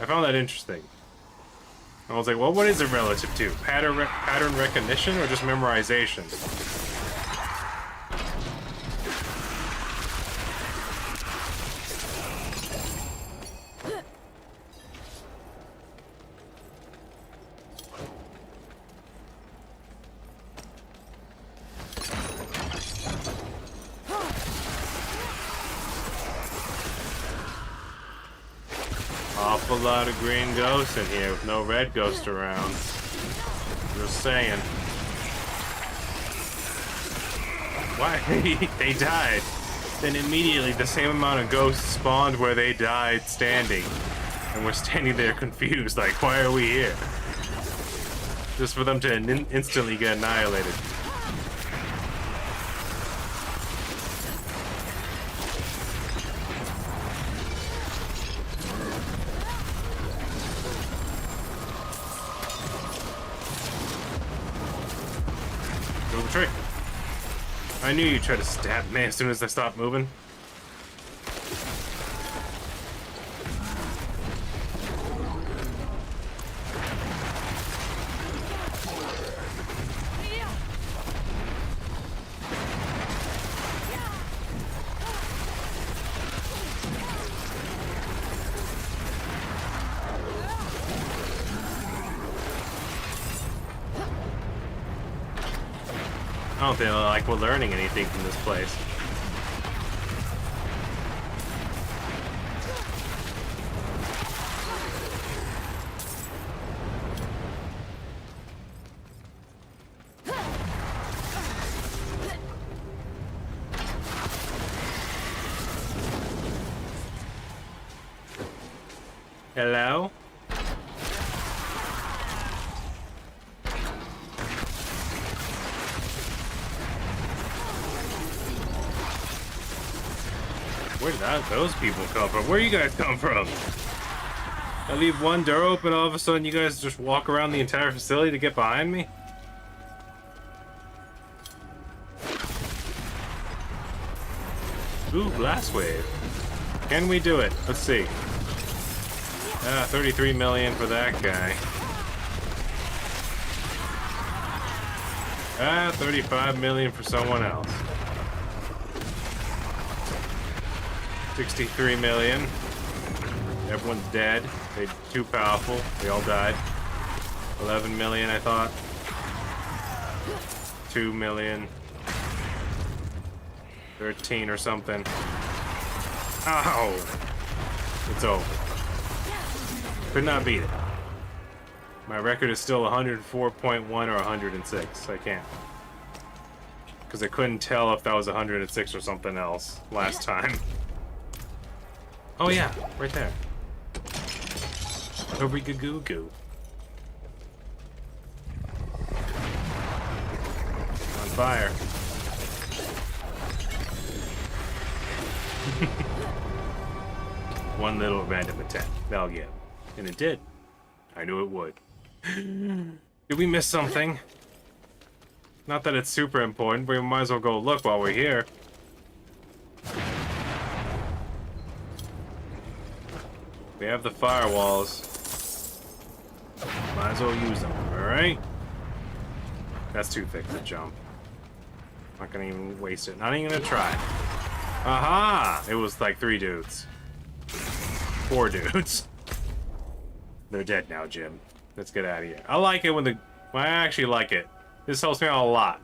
A: I found that interesting. I was like, well, what is it relative to? Pattern recognition or just memorization? Awful lot of green ghosts in here with no red ghost around. Just saying. Why? They died. Then immediately the same amount of ghosts spawned where they died standing. And we're standing there confused, like, why are we here? Just for them to instantly get annihilated. Trick. I knew you'd try to stab me as soon as I stopped moving. I don't feel like we're learning anything from this place. Hello? Where did those people come from? Where you guys come from? I leave one door open, all of a sudden you guys just walk around the entire facility to get behind me? Ooh, blast wave. Can we do it? Let's see. 33 million for that guy. 35 million for someone else. 63 million. Everyone's dead. They're too powerful. They all died. 11 million, I thought. 2 million. 13 or something. Ow! It's over. Could not beat it. My record is still 104.1 or 106. I can't. Because I couldn't tell if that was 106 or something else last time. Oh yeah, right there. Over goo goo. On fire. One little random attack. That'll get him. And it did. I knew it would. Did we miss something? Not that it's super important, but we might as well go look while we're here. We have the firewalls. Might as well use them, alright? That's too thick to jump. Not gonna even waste it. Not even gonna try. Aha! It was like 3 dudes. 4 dudes. They're dead now, Jim. Let's get out of here. I like it when the... I actually like it. This helps me out a lot.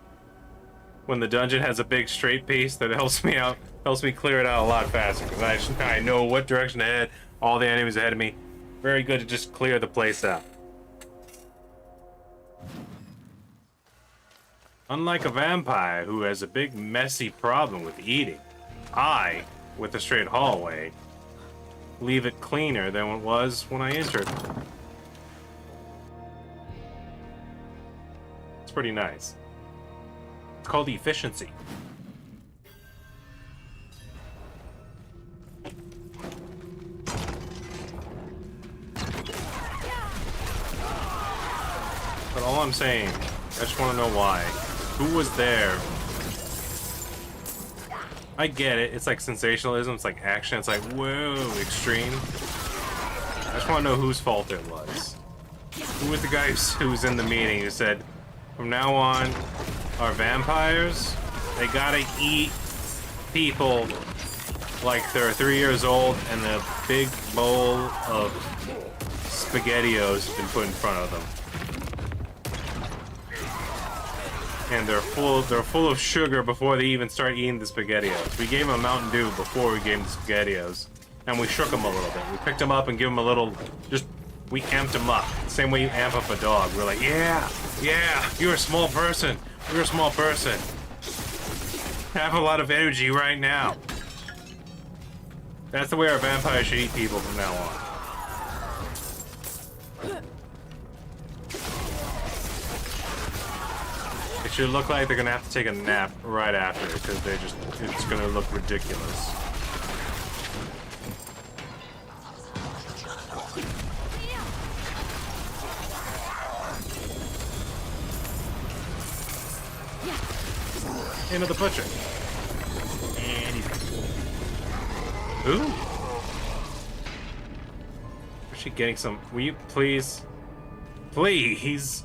A: When the dungeon has a big straight piece, that helps me out. Helps me clear it out a lot faster. Because I know what direction to head. All the enemies ahead of me. Very good to just clear the place out. Unlike a vampire who has a big messy problem with eating, I, with a straight hallway, leave it cleaner than it was when I entered. It's pretty nice. It's called efficiency. But all I'm saying, I just want to know why. Who was there? I get it. It's like sensationalism. It's like action. It's like, whoa, extreme. I just want to know whose fault it was. Who was the guy who was in the meeting who said, from now on, our vampires, they gotta eat people like they're 3 years old and the big bowl of SpaghettiOs has been put in front of them. And they're full of sugar before they even start eating the SpaghettiOs. We gave them a Mountain Dew before we gave them the SpaghettiOs. And we shook them a little bit. We picked them up and gave them a little, we amped them up. Same way you amp up a dog. We're like, yeah, you're a small person. You're a small person. Have a lot of energy right now. That's the way our vampires should eat people from now on. It should look like they're gonna have to take a nap right after, because it's gonna look ridiculous. Another butcher. And he's... Ooh! Is she getting some... Will you please... Please!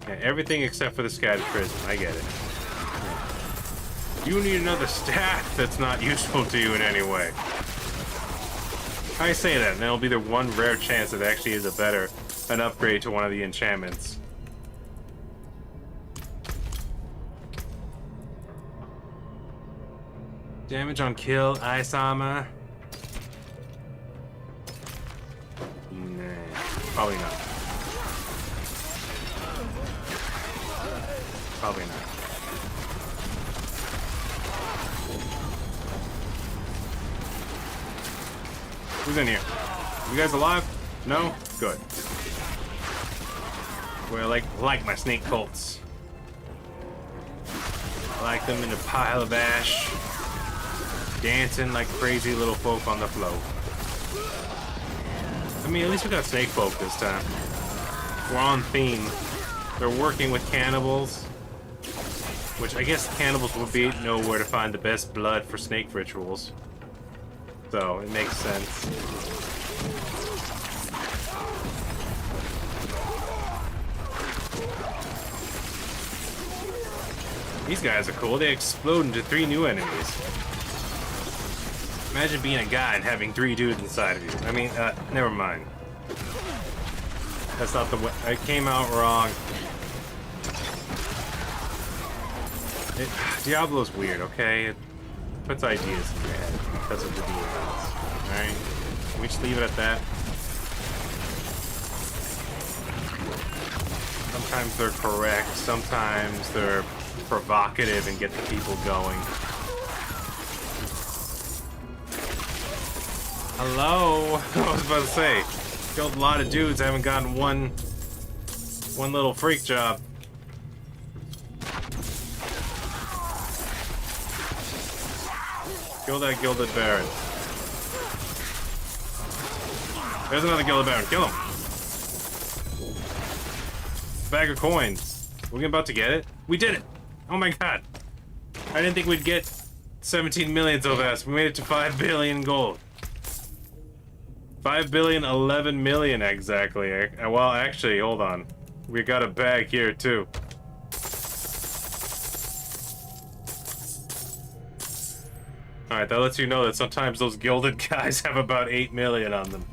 A: Yeah, everything except for the scattered prism. I get it. You need another staff that's not useful to you in any way. I say that, and there'll be the one rare chance that actually is an upgrade to one of the enchantments. Damage on kill, ice armor. Nah, probably not. Probably not. Who's in here? You guys alive? No? Good. Well, like my snake bolts. I like them in a pile of ash. dancing like crazy little folk on the floor. I mean, at least we got snake folk this time. We're on theme. They're working with cannibals, which I guess cannibals would know where to find the best blood for snake rituals. So it makes sense. These guys are cool. They explode into 3 new enemies. Imagine being a guy and having 3 dudes inside of you. I mean, never mind. That's not the way. It came out wrong. Diablo's weird, okay? It puts ideas in your head because of the demons. Alright? Can we just leave it at that? Sometimes they're correct, sometimes they're provocative and get the people going. Hello? I was about to say, killed a lot of dudes, haven't gotten one little freak job. Kill that Gilded Baron. There's another Gilded Baron. Kill him. Bag of coins. We're about to get it. We did it. Oh my god. I didn't think we'd get 17 million so fast. We made it to 5 billion gold. 5 billion, 11 million exactly. Well, actually, hold on. We got a bag here too. Alright, that lets you know that sometimes those gilded guys have about 8 million on them.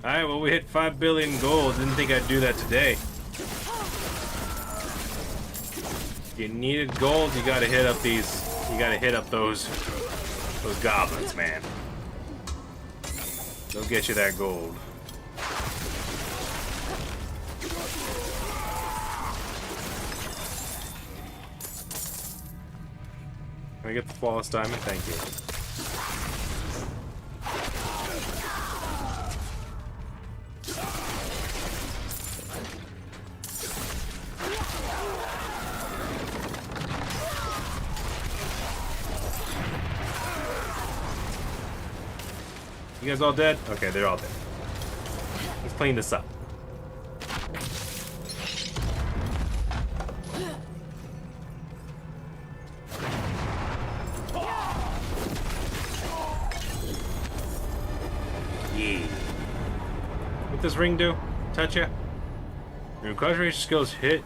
A: Alright, well we hit 5 billion gold. Didn't think I'd do that today. If you needed gold, you gotta hit up those goblins, man. They'll get you that gold. Can I get the flawless diamond? Thank you. You guys all dead? Okay, they're all dead. Let's clean this up. Yeah. What does ring do? Touch ya? When your conjuration skills hit,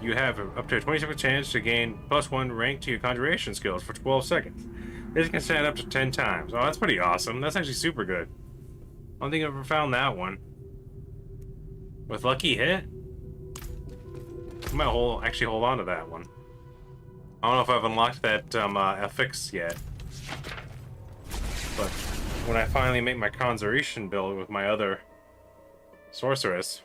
A: you have up to a 20-second chance to gain +1 rank to your conjuration skills for 12 seconds. This can stand up to 10 times. Oh, that's pretty awesome. That's actually super good. I don't think I've ever found that one. With lucky hit? I might actually hold on to that one. I don't know if I've unlocked that affix yet. But when I finally make my conjuration build with my other sorceress,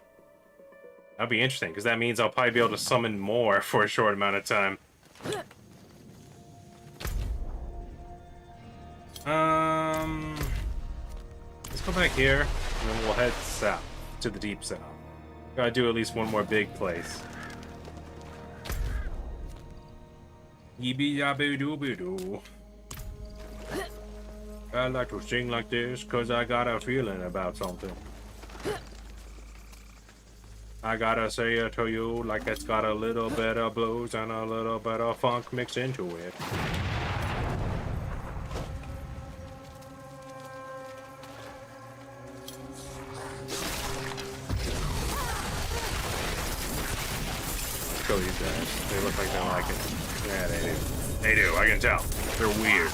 A: that'll be interesting, because that means I'll probably be able to summon more for a short amount of time. Let's go back here, and then we'll head south, to the deep south. Gotta do at least one more big place. Yibby-yabby-doo-boo-doo. I like to sing like this, cause I got a feeling about something. I gotta say it to you like it's got a little bit of blues and a little bit of funk mixed into it. Kill these guys. They look like they like it. Yeah, they do. They do, I can tell. They're weird.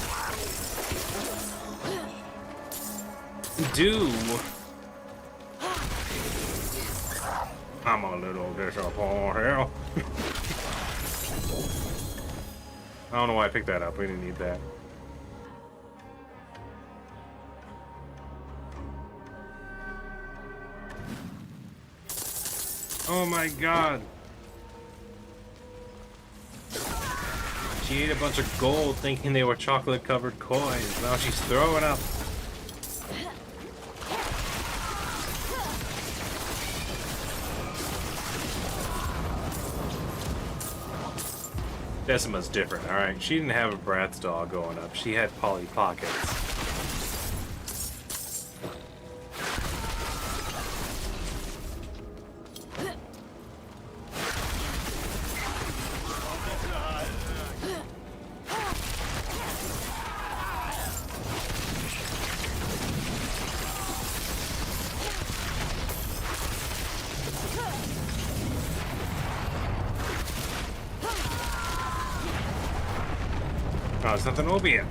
A: I'm a little disappointed. I don't know why I picked that up. We didn't need that. Oh my god. She ate a bunch of gold thinking they were chocolate covered coins. Now she's throwing up. Decima's different, alright? She didn't have a Bratz doll going up. She had Polly Pockets. Oh, there's nothing over here.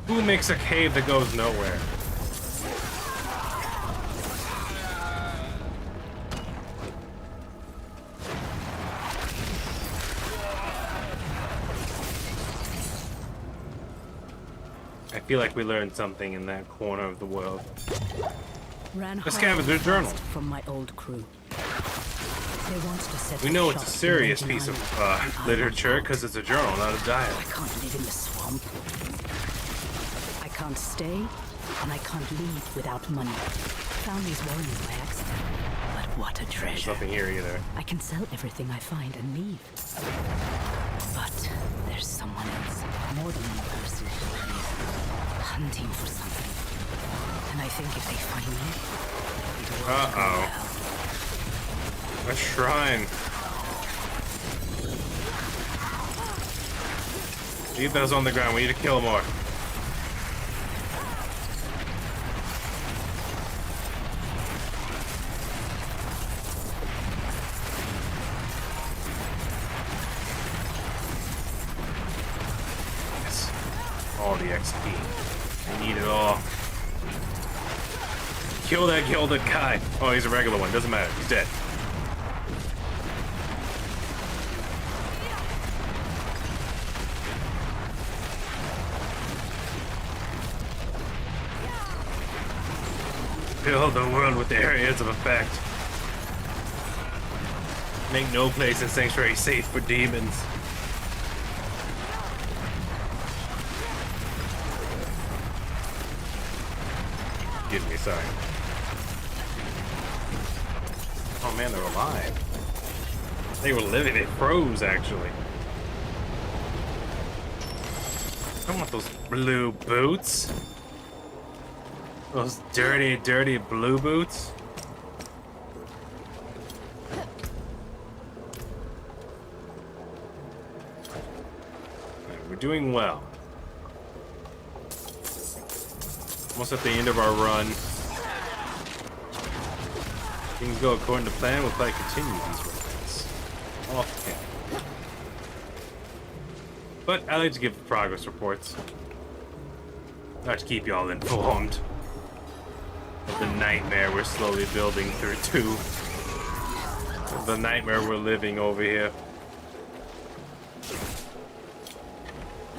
A: Who makes a cave that goes nowhere? I feel like we learned something in that corner of the world.
E: Ran
A: A scavenger journal.
E: from my old crew. They want to set
A: We
E: up
A: know it's a
E: shop in
A: serious
E: Legend
A: piece of
E: Island.
A: literature because it's a journal, not a diary.
E: I can't live in the swamp. I can't stay, and I can't leave without money. Found these warriors by accident, but what a
A: There's
E: treasure.
A: nothing here either.
E: I can sell everything I find and leave. But there's someone else, more than one person, hunting for something. And I think if they find me, it will all go
A: Uh-oh.
E: well.
A: A shrine. Leave those on the ground. We need to kill more. Yes. All the XP. I need it all. Kill that gilded guy. Oh, he's a regular one. Doesn't matter. He's dead. Fill the world with the areas of effect. Make no place in Sanctuary safe for demons. Excuse me, sorry. Oh man, they're alive. They were living, they froze actually. I don't want those blue boots. Those dirty, dirty blue boots. Alright, we're doing well. Almost at the end of our run. Things go according to plan, we'll probably continue these runs. Off camera. But I like to give progress reports. Not to keep y'all informed of the nightmare we're slowly building through too. The nightmare we're living over here.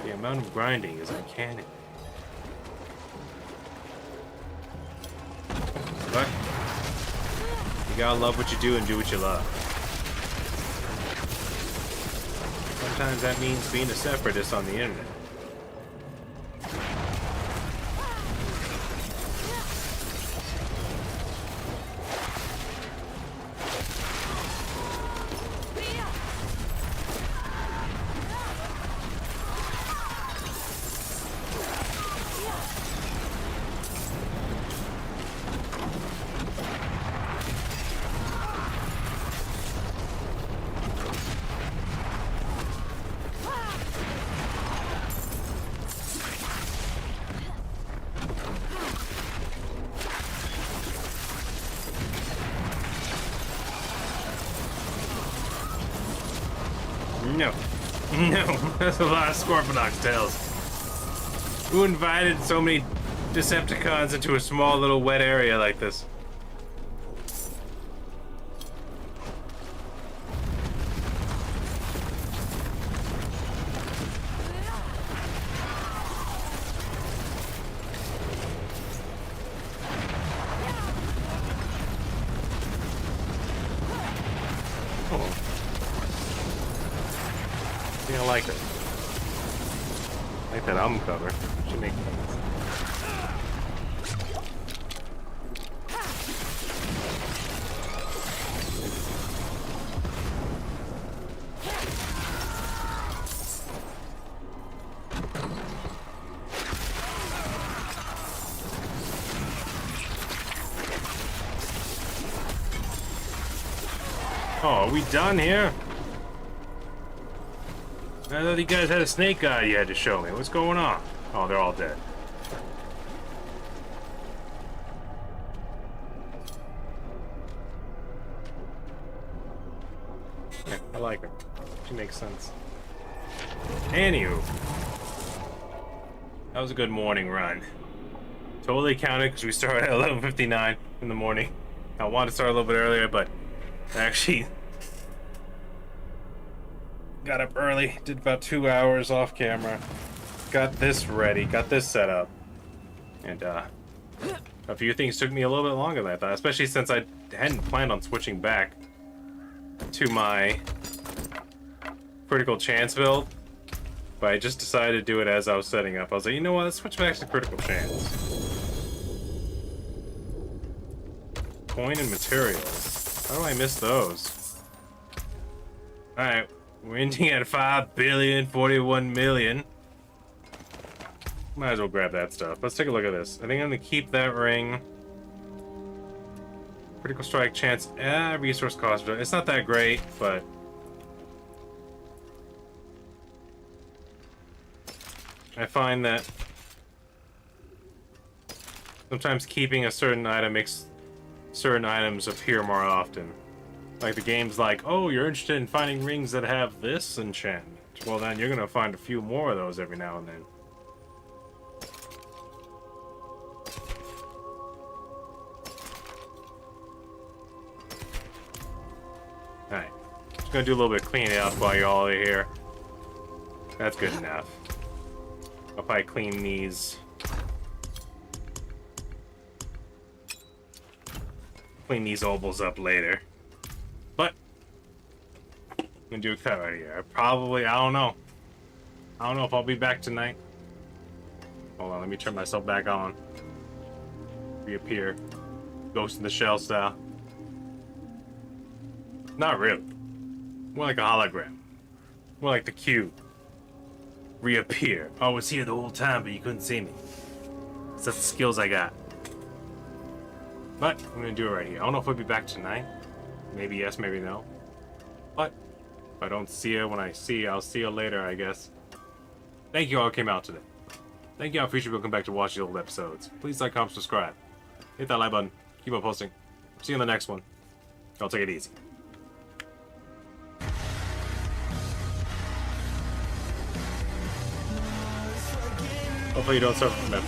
A: The amount of grinding is uncanny. But you gotta love what you do and do what you love. Sometimes that means being a separatist on the internet. No. No. That's a lot of Scorponox tails. Who invited so many Decepticons into a small little wet area like this? I like it. I like that album cover. Should make sense. Oh, are we done here? I thought you guys had a snake guy you had to show me. What's going on? Oh, they're all dead. Yeah, I like her. She makes sense. Anywho. That was a good morning run. Totally counted because we started at 11:59 in the morning. I wanted to start a little bit earlier, but I actually got up early, did about 2 hours off camera, got this ready, got this set up, and a few things took me a little bit longer than I thought, especially since I hadn't planned on switching back to my critical chance build, but I just decided to do it as I was setting up. I was like, you know what, let's switch back to critical chance. Coin and materials. How do I miss those? Alright. We're ending at 5,041,000,000. Might as well grab that stuff. Let's take a look at this. I think I'm gonna keep that ring. Critical strike chance. Resource cost. It's not that great, but I find that sometimes keeping a certain item makes certain items appear more often. Like the game's like, oh, you're interested in finding rings that have this enchantment. Well, then you're gonna find a few more of those every now and then. Alright. Just gonna do a little bit of cleaning up while you're all here. That's good enough. I'll probably clean these. Clean these obols up later. But I'm gonna do a cut right here. I don't know. I don't know if I'll be back tonight. Hold on, let me turn myself back on. Reappear. Ghost in the Shell style. Not really. More like a hologram. More like the cube. Reappear. I was here the whole time, but you couldn't see me. That's the skills I got. But I'm gonna do it right here. I don't know if I'll be back tonight. Maybe yes, maybe no. But if I don't see her when I see her, I'll see her later, I guess. Thank you all who came out today. Thank you all for future people come back to watch the old episodes. Please like, comment, subscribe. Hit that like button. Keep on posting. See you in the next one. Y'all take it easy. Hopefully you don't suffer from that.